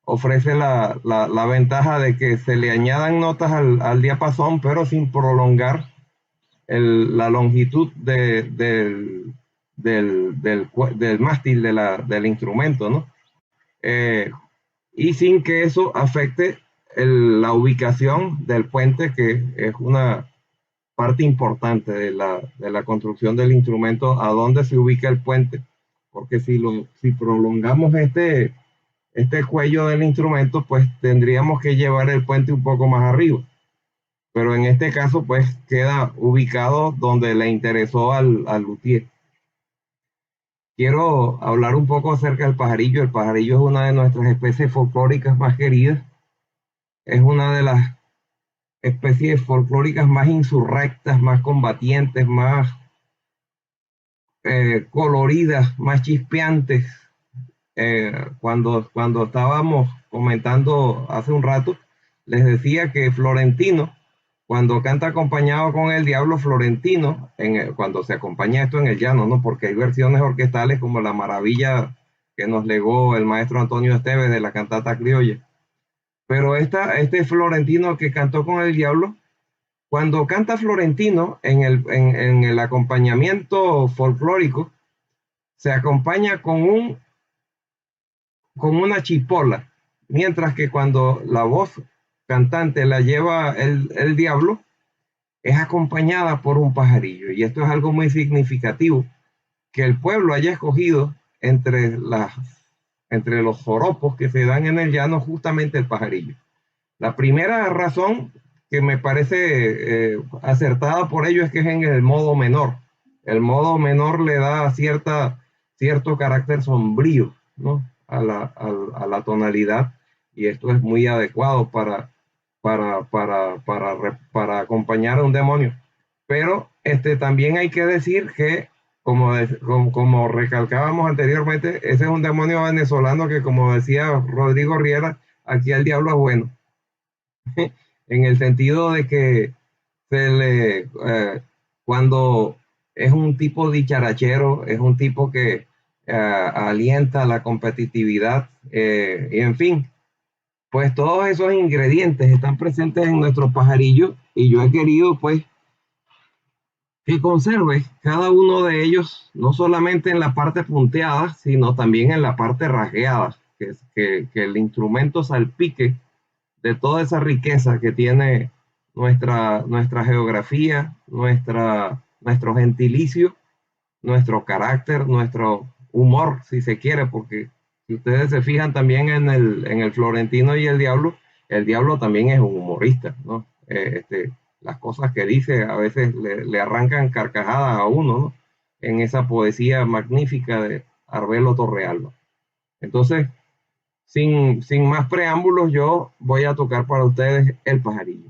ofrece la ventaja de que se le añadan notas al diapasón, pero sin prolongar la longitud del mástil del instrumento, ¿no? Y sin que eso afecte la ubicación del puente, que es una parte importante de la construcción del instrumento, a dónde se ubica el puente, porque si prolongamos este cuello del instrumento, pues tendríamos que llevar el puente un poco más arriba, pero en este caso pues queda ubicado donde le interesó al luthier. quiero hablar un poco acerca del pajarillo. El pajarillo es una de nuestras especies folclóricas más queridas. Es una de las especies folclóricas más insurrectas, más combatientes, más coloridas, más chispeantes. Cuando estábamos comentando hace un rato, les decía que Florentino, cuando canta acompañado con el Diablo, Florentino, cuando se acompaña esto en el llano, ¿no? Porque hay versiones orquestales como la maravilla que nos legó el maestro Antonio Esteves de la cantata criolla. Pero este Florentino que cantó con el Diablo, cuando canta Florentino en el acompañamiento folclórico, se acompaña con una chipola, mientras que cuando la voz cantante la lleva el Diablo, es acompañada por un pajarillo. Y esto es algo muy significativo, que el pueblo haya escogido entre los joropos que se dan en el llano justamente el pajarillo. La primera razón que me parece acertada por ello es que es en el modo menor. El modo menor le da cierto carácter sombrío, ¿no? a la tonalidad, y esto es muy adecuado para acompañar a un demonio. Pero también hay que decir que, como recalcábamos anteriormente, ese es un demonio venezolano que, como decía Rodrigo Riera, aquí el diablo es bueno. En el sentido de que cuando es un tipo dicharachero, es un tipo que alienta la competitividad, y en fin, pues todos esos ingredientes están presentes en nuestro pajarillo, y yo he querido pues que conserve cada uno de ellos, no solamente en la parte punteada, sino también en la parte rasgueada, que el instrumento salpique de toda esa riqueza que tiene nuestra geografía, nuestro gentilicio, nuestro carácter, nuestro humor, si se quiere, porque si ustedes se fijan también en el Florentino y el Diablo también es un humorista, ¿no? Las cosas que dice a veces le arrancan carcajadas a uno, ¿no? En esa poesía magnífica de Arbelo Torrealba. Entonces, sin más preámbulos, yo voy a tocar para ustedes el pajarillo.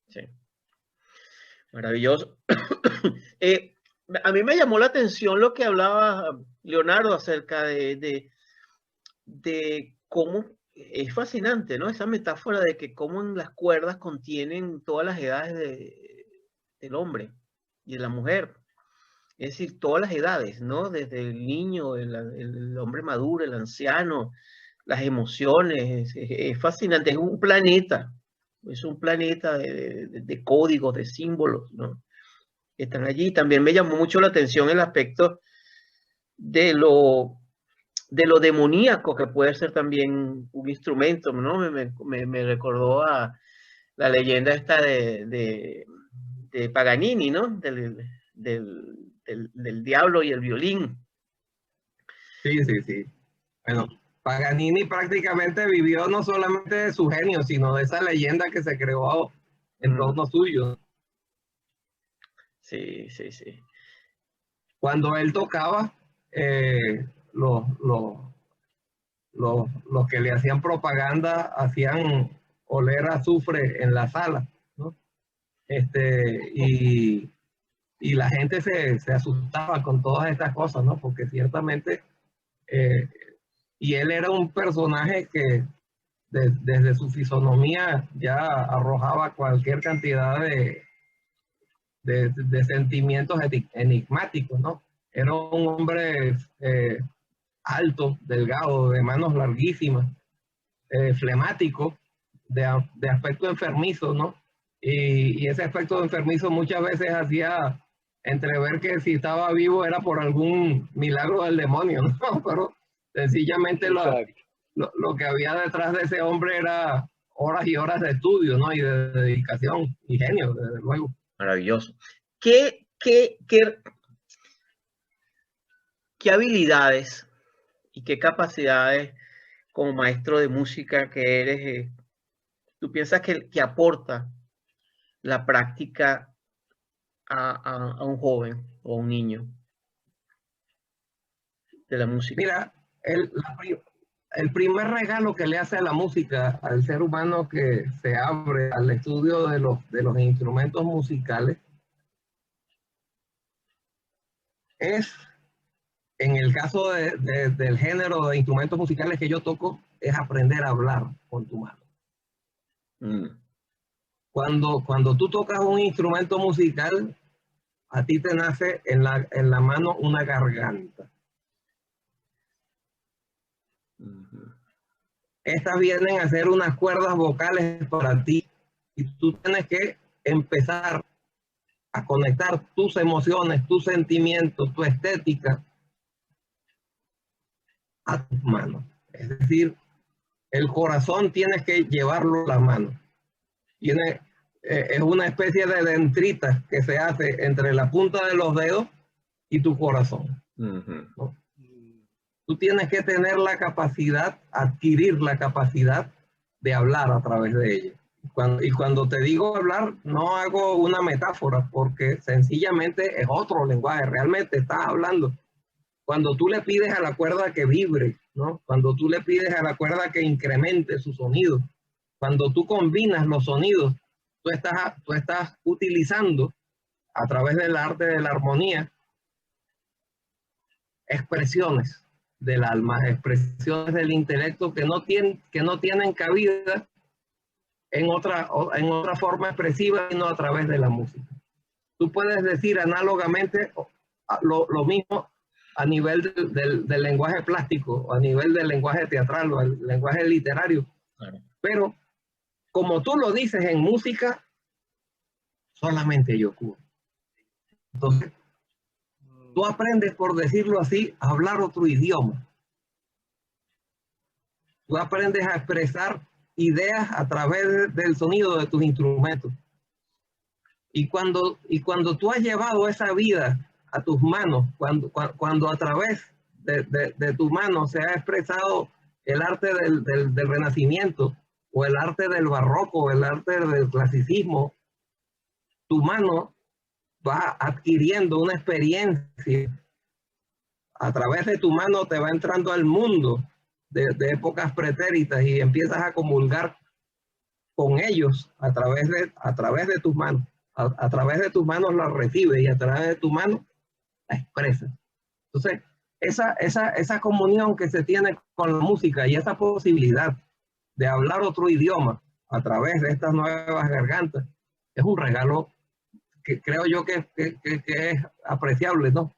Sí. Maravilloso. A mí me llamó la atención lo que hablaba Leonardo acerca de cómo es fascinante, ¿no? Esa metáfora de que cómo en las cuerdas contienen todas las edades del hombre y de la mujer. Es decir, todas las edades, ¿no? Desde el niño, el hombre maduro, el anciano, las emociones. Es fascinante, es un planeta. Es un planeta de códigos, de símbolos, ¿no? Que están allí. También me llamó mucho la atención el aspecto de lo demoníaco que puede ser también un instrumento, ¿no? Me recordó a la leyenda esta de Paganini, ¿no? Del diablo y el violín. Sí, sí, sí. Bueno, Paganini prácticamente vivió no solamente de su genio, sino de esa leyenda que se creó en torno suyo. Sí, sí, sí. Cuando él tocaba, los que le hacían propaganda hacían oler azufre en la sala, ¿no? Y la gente se asustaba con todas estas cosas, ¿no? Porque ciertamente, y él era un personaje que desde su fisonomía ya arrojaba cualquier cantidad de sentimientos enigmáticos, ¿no? Era un hombre alto, delgado, de manos larguísimas, flemático, de aspecto enfermizo, ¿no? Y ese aspecto enfermizo muchas veces hacía entrever que si estaba vivo era por algún milagro del demonio, ¿no? Pero sencillamente lo que había detrás de ese hombre era horas y horas de estudio, ¿no? Y de dedicación y genio, desde luego. Maravilloso. ¿Qué habilidades y qué capacidades como maestro de música que eres, tú piensas que aporta la práctica a un joven o un niño de la música? Mira, el primer regalo que le hace a la música al ser humano que se abre al estudio de los instrumentos musicales es, en el caso del género de instrumentos musicales que yo toco, es aprender a hablar con tu mano. Cuando tú tocas un instrumento musical, a ti te nace en la mano una garganta. Estas vienen a ser unas cuerdas vocales para ti y tú tienes que empezar a conectar tus emociones, tus sentimientos, tu estética a tus manos. Es decir, el corazón tienes que llevarlo a la mano. Es una especie de dendrita que se hace entre la punta de los dedos y tu corazón, ¿no? Tú tienes que tener la capacidad, adquirir la capacidad de hablar a través de ella. Y cuando te digo hablar, no hago una metáfora, porque sencillamente es otro lenguaje, realmente estás hablando. Cuando tú le pides a la cuerda que vibre, ¿no? Cuando tú le pides a la cuerda que incremente su sonido, cuando tú combinas los sonidos, tú estás utilizando a través del arte de la armonía expresiones del alma, expresiones del intelecto que no tienen cabida en otra forma expresiva, sino a través de la música. Tú puedes decir análogamente lo mismo a nivel del lenguaje plástico, o a nivel del lenguaje teatral, o el lenguaje literario. Claro. Pero como tú lo dices en música, solamente ello ocurre. Entonces, tú aprendes, por decirlo así, a hablar otro idioma. Tú aprendes a expresar ideas a través del sonido de tus instrumentos. Y cuando tú has llevado esa vida a tus manos, cuando a través de tu mano se ha expresado el arte del Renacimiento, o el arte del barroco, o el arte del clasicismo, tu mano va adquiriendo una experiencia. A través de tu mano te va entrando al mundo de épocas pretéritas y empiezas a comulgar con ellos a través de tus manos. A través de tus manos la recibes y a través de tus manos la expresas. Entonces, esa comunión que se tiene con la música y esa posibilidad de hablar otro idioma a través de estas nuevas gargantas es un regalo que creo yo que es apreciable, ¿no?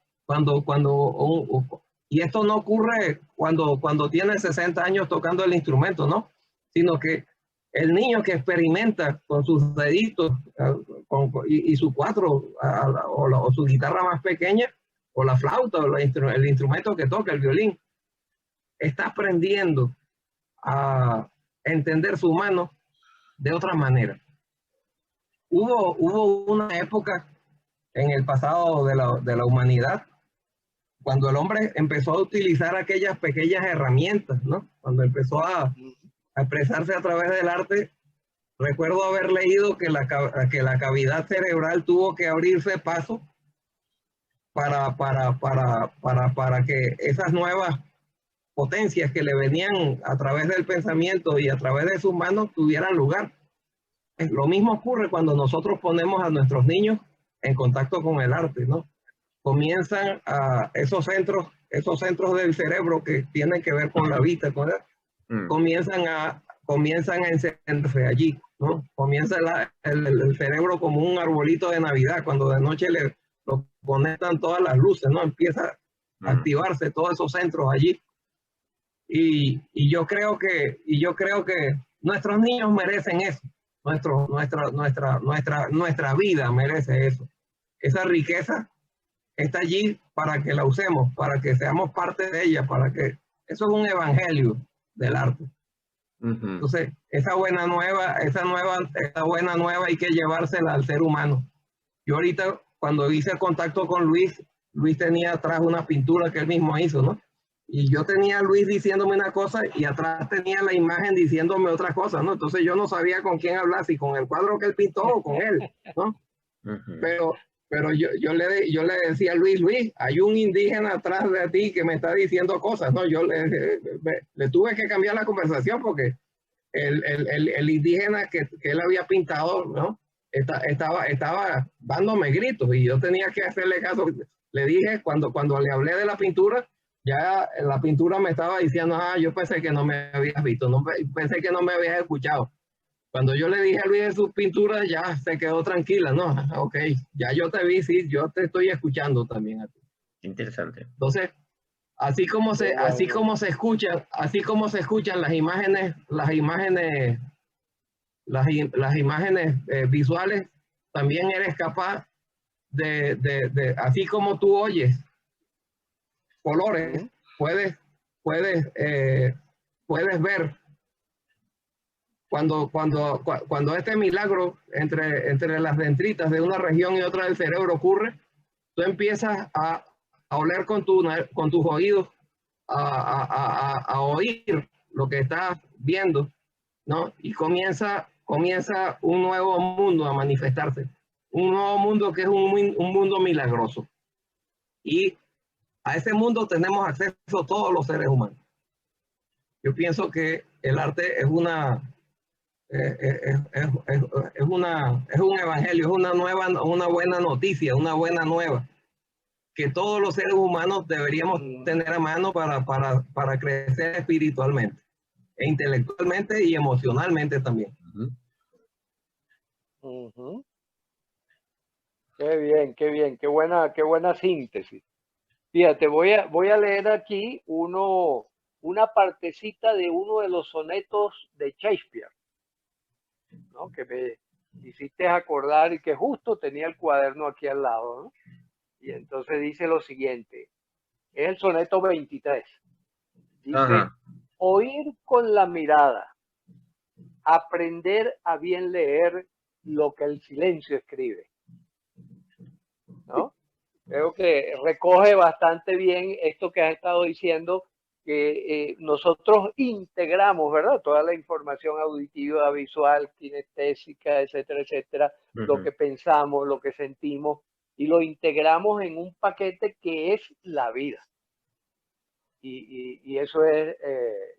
Y esto no ocurre cuando tienes 60 años tocando el instrumento, ¿no? Sino que el niño que experimenta con sus deditos y su cuatro o su guitarra más pequeña, o la flauta, o el instrumento que toca, el violín, está aprendiendo a entender su mano de otra manera. Hubo una época en el pasado de la humanidad cuando el hombre empezó a utilizar aquellas pequeñas herramientas, ¿no? Cuando empezó a expresarse a través del arte. Recuerdo haber leído que la cavidad cerebral tuvo que abrirse paso para que esas nuevas potencias que le venían a través del pensamiento y a través de sus manos tuvieran lugar. Lo mismo ocurre cuando nosotros ponemos a nuestros niños en contacto con el arte, ¿no? Comienzan a esos centros del cerebro que tienen que ver con la vista, comienzan a encenderse allí, ¿no? Comienza el cerebro como un arbolito de Navidad, cuando de noche lo conectan todas las luces, ¿no? Empieza a activarse todos esos centros allí. Y yo creo que nuestros niños merecen eso. Nuestra vida merece eso. Esa riqueza está allí para que la usemos, para que seamos parte de ella, eso es un evangelio del arte. Entonces, esa buena nueva hay que llevársela al ser humano. Yo ahorita, cuando hice contacto con Luis tenía atrás una pintura que él mismo hizo, ¿no? Y yo tenía a Luis diciéndome una cosa y atrás tenía la imagen diciéndome otra cosa, ¿no? Entonces yo no sabía con quién hablar, si con el cuadro que él pintó o con él, ¿no? Pero yo le decía a Luis, hay un indígena atrás de ti que me está diciendo cosas, ¿no? Yo le tuve que cambiar la conversación porque el indígena que él había pintado, ¿no? Estaba dándome gritos y yo tenía que hacerle caso. Le dije, cuando le hablé de la pintura, ya la pintura me estaba diciendo, yo pensé que no me habías visto, pensé que no me habías escuchado. Cuando yo le dije a Luis de sus pinturas, ya se quedó tranquila, ¿no? Ok, ya yo te vi, sí, yo te estoy escuchando también a ti. Interesante. Entonces, así como se escuchan las imágenes visuales, también eres capaz de así como tú oyes colores, puedes ver cuando este milagro entre las dendritas de una región y otra del cerebro ocurre. Tú empiezas a oler con tus oídos, a oír lo que estás viendo, ¿no? Y comienza un nuevo mundo a manifestarse, un nuevo mundo que es un mundo milagroso. Y a ese mundo tenemos acceso todos los seres humanos. Yo pienso que el arte es un evangelio, es una buena noticia, una buena nueva, que todos los seres humanos deberíamos tener a mano para crecer espiritualmente, e intelectualmente y emocionalmente también. Qué bien, qué buena síntesis. Fíjate, voy a leer aquí una partecita de uno de los sonetos de Shakespeare, ¿no? Que me hiciste acordar y que justo tenía el cuaderno aquí al lado, ¿no? Y entonces dice lo siguiente, es el soneto 23. Dice, oír con la mirada, aprender a bien leer lo que el silencio escribe, ¿no? Creo que recoge bastante bien esto que has estado diciendo, que nosotros integramos, ¿verdad? Toda la información auditiva, visual, kinestésica, etcétera, etcétera, lo que pensamos, lo que sentimos, y lo integramos en un paquete que es la vida. Y eso es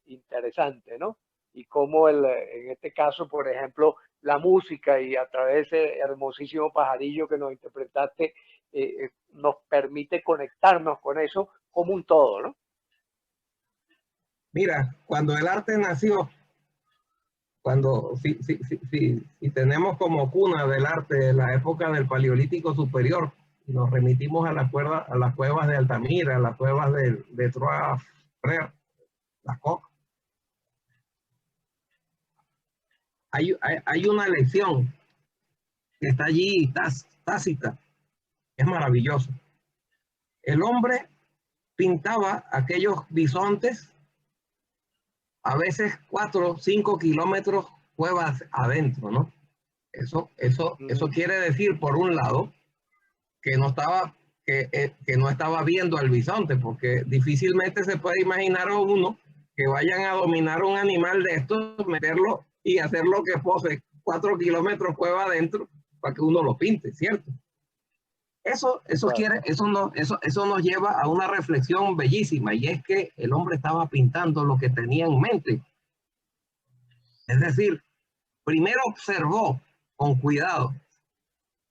interesante, ¿no? y cómo en este caso, por ejemplo, la música y a través de ese hermosísimo pajarillo que nos interpretaste, nos permite conectarnos con eso como un todo, ¿no? Mira, cuando el arte nació, si tenemos como cuna del arte la época del Paleolítico Superior, y nos remitimos a las cuevas de Altamira, a las cuevas de Trois-Frères, las Coques, hay una lección que está allí tácita, es maravilloso. El hombre pintaba aquellos bisontes a veces 4 o 5 kilómetros cuevas adentro, ¿no? Eso quiere decir, por un lado, que no estaba viendo al bisonte, porque difícilmente se puede imaginar a uno que vayan a dominar un animal de estos, meterlo y hacerlo que pose 4 kilómetros cueva adentro para que uno lo pinte, ¿cierto? Eso nos lleva a una reflexión bellísima, y es que el hombre estaba pintando lo que tenía en mente. Es decir, primero observó con cuidado,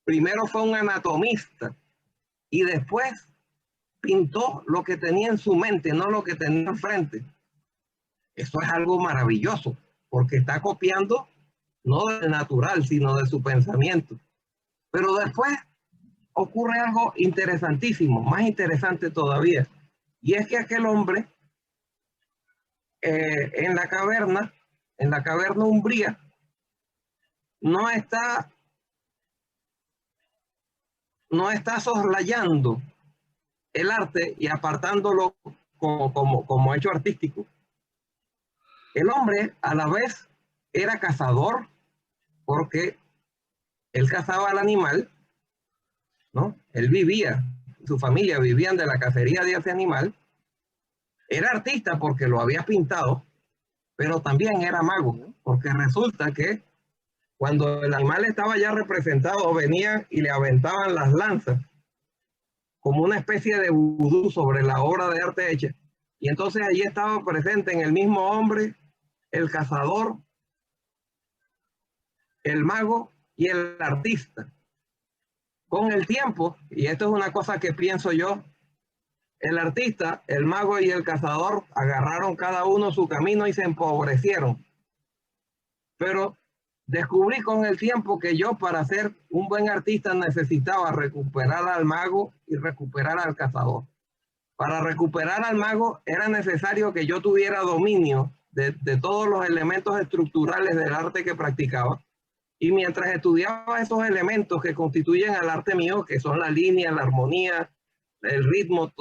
primero fue un anatomista y después pintó lo que tenía en su mente, no lo que tenía enfrente. Eso es algo maravilloso, porque está copiando no del natural, sino de su pensamiento. Pero después ocurre algo interesantísimo, más interesante todavía, y es que aquel hombre en la caverna umbría, no está soslayando el arte y apartándolo como hecho artístico. El hombre a la vez era cazador, porque él cazaba al animal, ¿no? Él vivía, su familia vivían de la cacería de ese animal. Era artista porque lo había pintado, pero también era mago, porque resulta que cuando el animal estaba ya representado, venían y le aventaban las lanzas como una especie de vudú sobre la obra de arte hecha. Y entonces allí estaba presente en el mismo hombre el cazador, el mago y el artista. Con el tiempo, y esto es una cosa que pienso yo, el artista, el mago y el cazador agarraron cada uno su camino y se empobrecieron. Pero descubrí con el tiempo que yo, para ser un buen artista, necesitaba recuperar al mago y recuperar al cazador. Para recuperar al mago era necesario que yo tuviera dominio de todos los elementos estructurales del arte que practicaba. Y mientras estudiaba esos elementos que constituyen al arte mío, que son la línea, la armonía, el ritmo,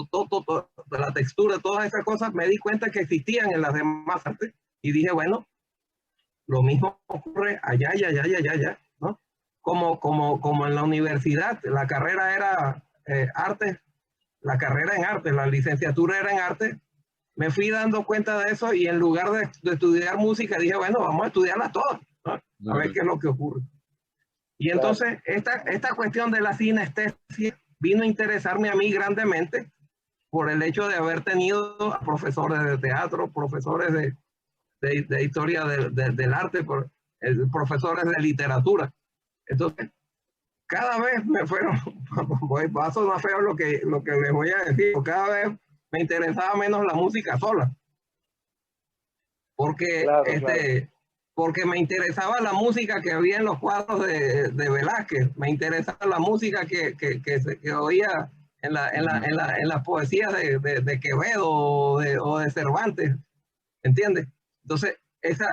la textura, todas esas cosas, me di cuenta que existían en las demás artes. Y dije, bueno, lo mismo ocurre allá, ¿no? Como en la universidad, la carrera era arte, la carrera en arte, la licenciatura era en arte. Me fui dando cuenta de eso, y en lugar de estudiar música, dije, bueno, vamos a estudiarla todas, ¿no? A ver qué es lo que ocurre. Y entonces esta cuestión de la sinestesia vino a interesarme a mí grandemente por el hecho de haber tenido profesores de teatro, profesores de historia del arte, profesores de literatura. Entonces, cada vez me fueron, va a sonar feo lo que les voy a decir, cada vez me interesaba menos la música sola. Porque porque me interesaba la música que había en los cuadros de Velázquez, me interesaba la música que oía en las poesías de Quevedo o de Cervantes, ¿entiendes? Entonces, ese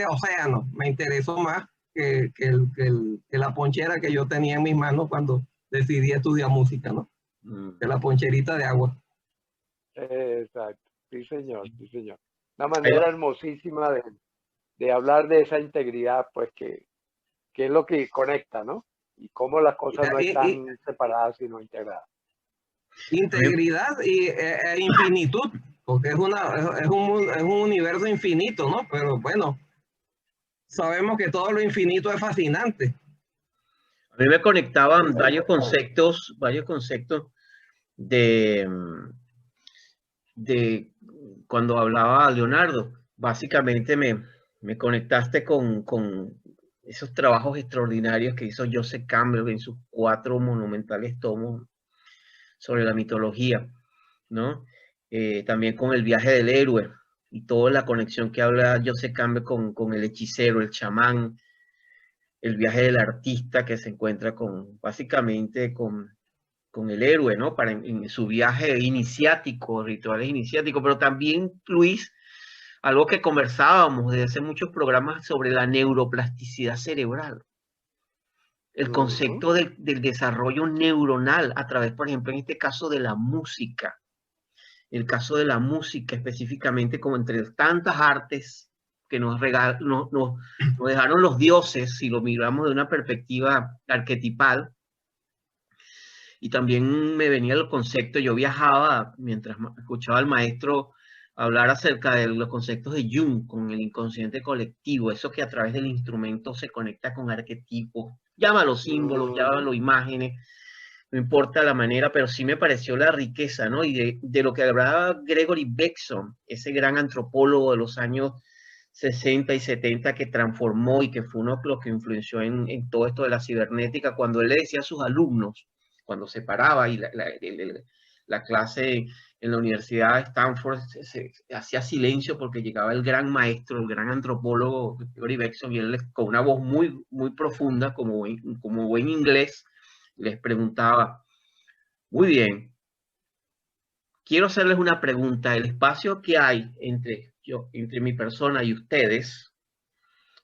océano me interesó más que la ponchera que yo tenía en mis manos cuando decidí estudiar música, ¿no? Que la poncherita de agua. Exacto, sí señor, sí señor. Una manera hermosísima de hablar de esa integridad, pues que es lo que conecta, ¿no? Y cómo las cosas no están separadas, sino integradas. Integridad e infinitud, porque es un universo infinito, ¿no? Pero bueno, sabemos que todo lo infinito es fascinante. A mí me conectaban varios conceptos de cuando hablaba Leonardo, básicamente me conectaste con esos trabajos extraordinarios que hizo Joseph Campbell en sus 4 monumentales tomos sobre la mitología, ¿no? También con el viaje del héroe y toda la conexión que habla Joseph Campbell con el hechicero, el chamán, el viaje del artista que se encuentra básicamente con el héroe, ¿no? En su viaje iniciático, rituales iniciáticos, pero también, Luis, algo que conversábamos desde hace muchos programas sobre la neuroplasticidad cerebral, el concepto del desarrollo neuronal a través, por ejemplo, en este caso de la música, el caso de la música específicamente, como entre tantas artes que nos dejaron los dioses, si lo miramos de una perspectiva arquetipal. Y también me venía el concepto, yo viajaba mientras escuchaba al maestro hablar acerca de los conceptos de Jung con el inconsciente colectivo, eso que a través del instrumento se conecta con arquetipos, llámalo símbolos, llámalo imágenes, no importa la manera, pero sí me pareció la riqueza, ¿no? Y de lo que hablaba Gregory Bateson, ese gran antropólogo de los años 60 y 70 que transformó y que fue uno de los que influenció en todo esto de la cibernética, cuando él le decía a sus alumnos, cuando se paraba y la clase en la Universidad de Stanford se hacía silencio porque llegaba el gran maestro, el gran antropólogo Gregory Bateson, y él con una voz muy, muy profunda, como buen inglés, les preguntaba, muy bien, quiero hacerles una pregunta, el espacio que hay entre mi persona y ustedes,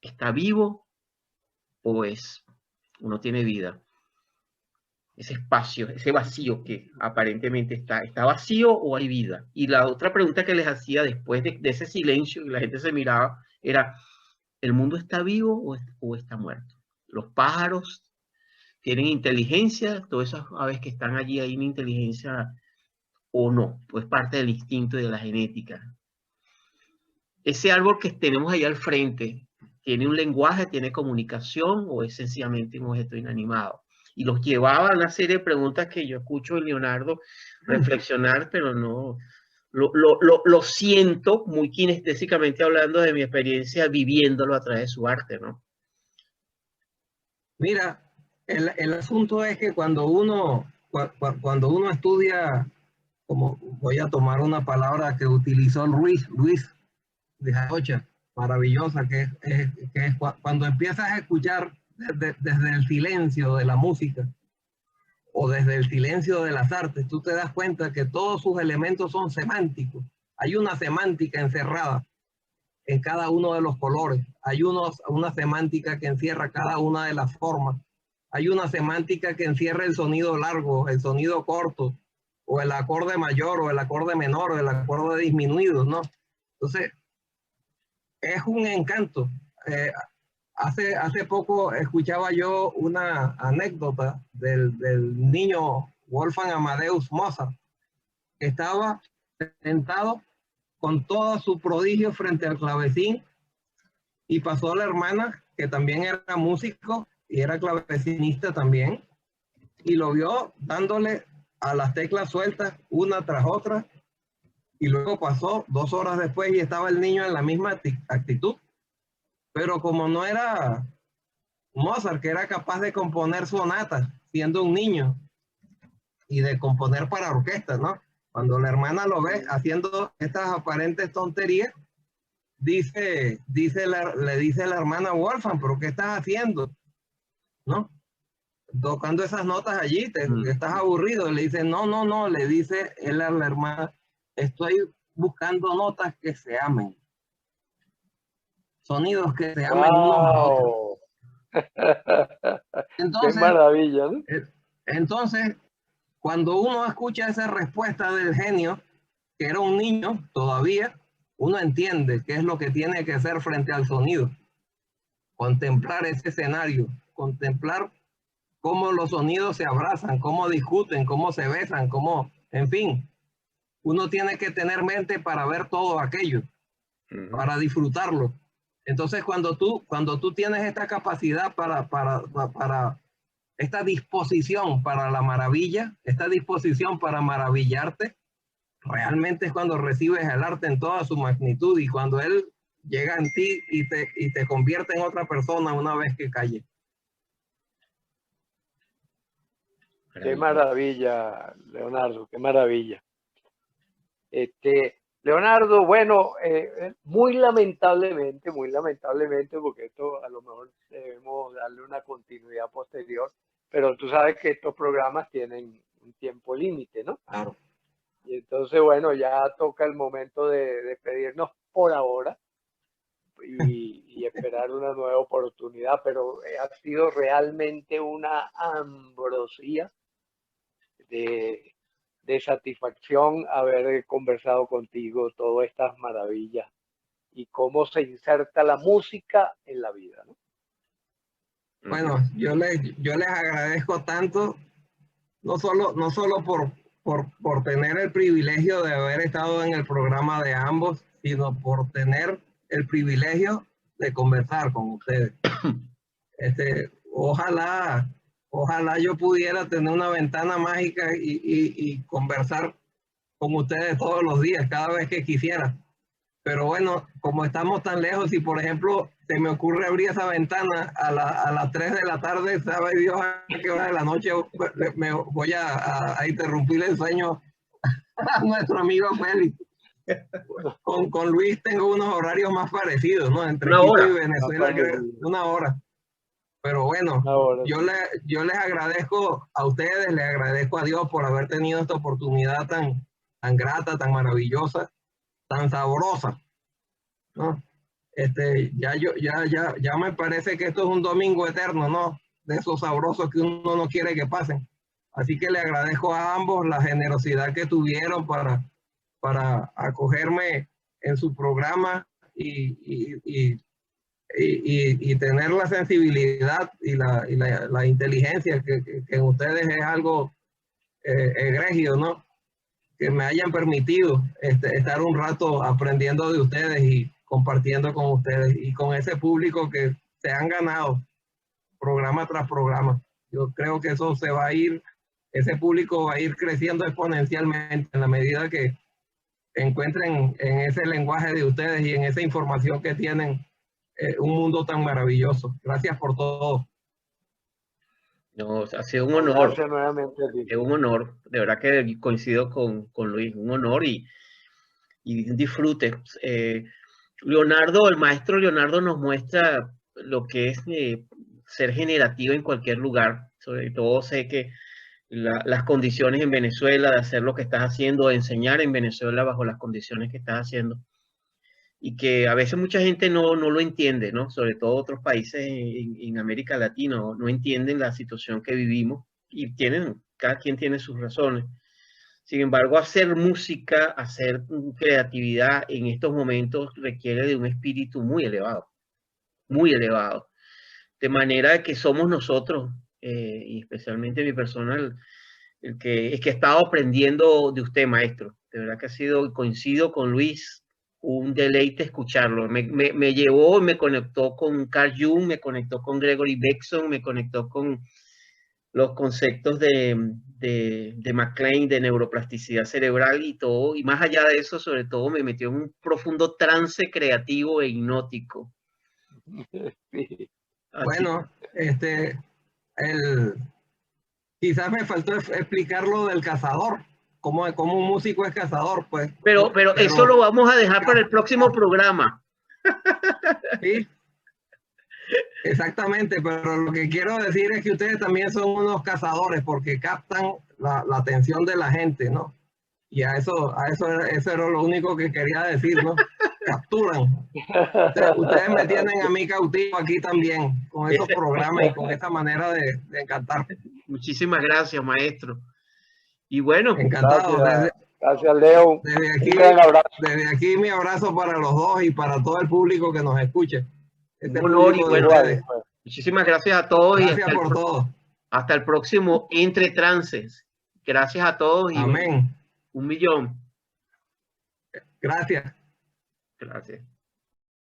¿está vivo o no tiene vida? Ese espacio, ese vacío que aparentemente está vacío o hay vida. Y la otra pregunta que les hacía después de ese silencio y la gente se miraba era, ¿el mundo está vivo o está muerto? Los pájaros tienen inteligencia, todas esas aves que están allí, ¿hay una inteligencia o no? Pues parte del instinto y de la genética. Ese árbol que tenemos ahí al frente, ¿tiene un lenguaje, tiene comunicación o es sencillamente un objeto inanimado? Y los llevaba a una serie de preguntas que yo escucho en Leonardo reflexionar, pero no, lo siento muy kinestésicamente hablando de mi experiencia viviéndolo a través de su arte, ¿no? Mira, el asunto es que cuando uno estudia, como voy a tomar una palabra que utilizó Luis de Jarocha, maravillosa, que es cuando empiezas a escuchar desde el silencio de la música o desde el silencio de las artes, tú te das cuenta que todos sus elementos son semánticos. Hay una semántica encerrada en cada uno de los colores. Hay una semántica que encierra cada una de las formas. Hay una semántica que encierra el sonido largo, el sonido corto, o el acorde mayor, o el acorde menor, o el acorde disminuido, ¿no? Entonces, es un encanto. Hace poco escuchaba yo una anécdota del niño Wolfgang Amadeus Mozart, que estaba sentado con todo su prodigio frente al clavecín y pasó a la hermana, que también era músico y era clavecinista también, y lo vio dándole a las teclas sueltas una tras otra, y luego pasó 2 horas después y estaba el niño en la misma actitud. Pero como no era Mozart, que era capaz de componer sonatas siendo un niño y de componer para orquesta, ¿no? Cuando la hermana lo ve haciendo estas aparentes tonterías, le dice la hermana Wolfgang, ¿pero qué estás haciendo? ¿No? Tocando esas notas allí, estás aburrido. Le dice, no, le dice él a la hermana, estoy buscando notas que se amen. Sonidos que se amen unos a otros. Entonces, qué maravilla, ¿no? Entonces, cuando uno escucha esa respuesta del genio, que era un niño todavía, uno entiende qué es lo que tiene que hacer frente al sonido. Contemplar ese escenario, contemplar cómo los sonidos se abrazan, cómo discuten, cómo se besan, en fin. Uno tiene que tener mente para ver todo aquello, para disfrutarlo. Entonces, cuando tú tienes esta capacidad para esta disposición para la maravilla, esta disposición para maravillarte, realmente es cuando recibes el arte en toda su magnitud y cuando él llega en ti y te convierte en otra persona una vez que calle. Qué maravilla, Leonardo, qué maravilla. Leonardo, bueno, muy lamentablemente, porque esto a lo mejor debemos darle una continuidad posterior, pero tú sabes que estos programas tienen un tiempo límite, ¿no? Claro. Y entonces, bueno, ya toca el momento de despedirnos por ahora y esperar una nueva oportunidad, pero ha sido realmente una ambrosía de satisfacción haber conversado contigo todas estas maravillas y cómo se inserta la música en la vida, ¿no? Bueno, yo les agradezco tanto, no solo por tener el privilegio de haber estado en el programa de ambos, sino por tener el privilegio de conversar con ustedes. Ojalá yo pudiera tener una ventana mágica y conversar con ustedes todos los días, cada vez que quisiera. Pero bueno, como estamos tan lejos, si por ejemplo se me ocurre abrir esa ventana a las 3 de la tarde, sabe Dios a qué hora de la noche me voy a interrumpir el sueño a nuestro amigo Félix. Con Luis tengo unos horarios más parecidos, ¿no? Entre Quito y Venezuela, una hora. Pero bueno, yo les agradezco a ustedes, les agradezco a Dios por haber tenido esta oportunidad tan grata, tan maravillosa, tan sabrosa, ¿no? Ya me parece que esto es un domingo eterno, ¿no? De esos sabrosos que uno no quiere que pasen. Así que le agradezco a ambos la generosidad que tuvieron para acogerme en su programa y tener la sensibilidad y la inteligencia que en ustedes es algo egregio, ¿no? Que me hayan permitido estar un rato aprendiendo de ustedes y compartiendo con ustedes y con ese público que se han ganado programa tras programa. Yo creo que eso se va a ir, ese público va a ir creciendo exponencialmente en la medida que encuentren en ese lenguaje de ustedes y en esa información que tienen un mundo tan maravilloso. Gracias por todo. No, ha sido un honor. Gracias nuevamente. Es un honor, de verdad que coincido con Luis, un honor y un disfrute. Leonardo, el maestro Leonardo nos muestra lo que es ser generativo en cualquier lugar. Sobre todo sé que las condiciones en Venezuela, de hacer lo que estás haciendo, de enseñar en Venezuela bajo las condiciones que estás haciendo. Y que a veces mucha gente no lo entiende, ¿no? Sobre todo otros países en América Latina no entienden la situación que vivimos y cada quien tiene sus razones. Sin embargo, hacer música, hacer creatividad en estos momentos requiere de un espíritu muy elevado, de manera que somos nosotros, y especialmente mi persona, el que ha estado aprendiendo de usted, maestro. De verdad que coincido con Luis, un deleite escucharlo. Me llevó, me conectó con Carl Jung, me conectó con Gregory Bateson, me conectó con los conceptos de McLean, de neuroplasticidad cerebral y todo. Y más allá de eso, sobre todo, me metió en un profundo trance creativo e hipnótico. Sí. Bueno, quizás me faltó explicar lo del cazador, cómo un músico es cazador, pues. Pero eso lo vamos a dejar para el próximo programa. Sí, exactamente, pero lo que quiero decir es que ustedes también son unos cazadores porque captan la atención de la gente, ¿no? Y eso era lo único que quería decir, ¿no? Capturan. Ustedes me tienen a mí cautivo aquí también, con esos programas y con esta manera de encantar. Muchísimas gracias, maestro. Y bueno. Encantado. Gracias, Leo. Desde aquí mi abrazo para los dos y para todo el público que nos escuche. Un honor y bueno, muchísimas gracias a todos. Gracias por todo. Hasta el próximo Entre Trances. Gracias a todos. Y amén. 1 millón. Gracias. Gracias.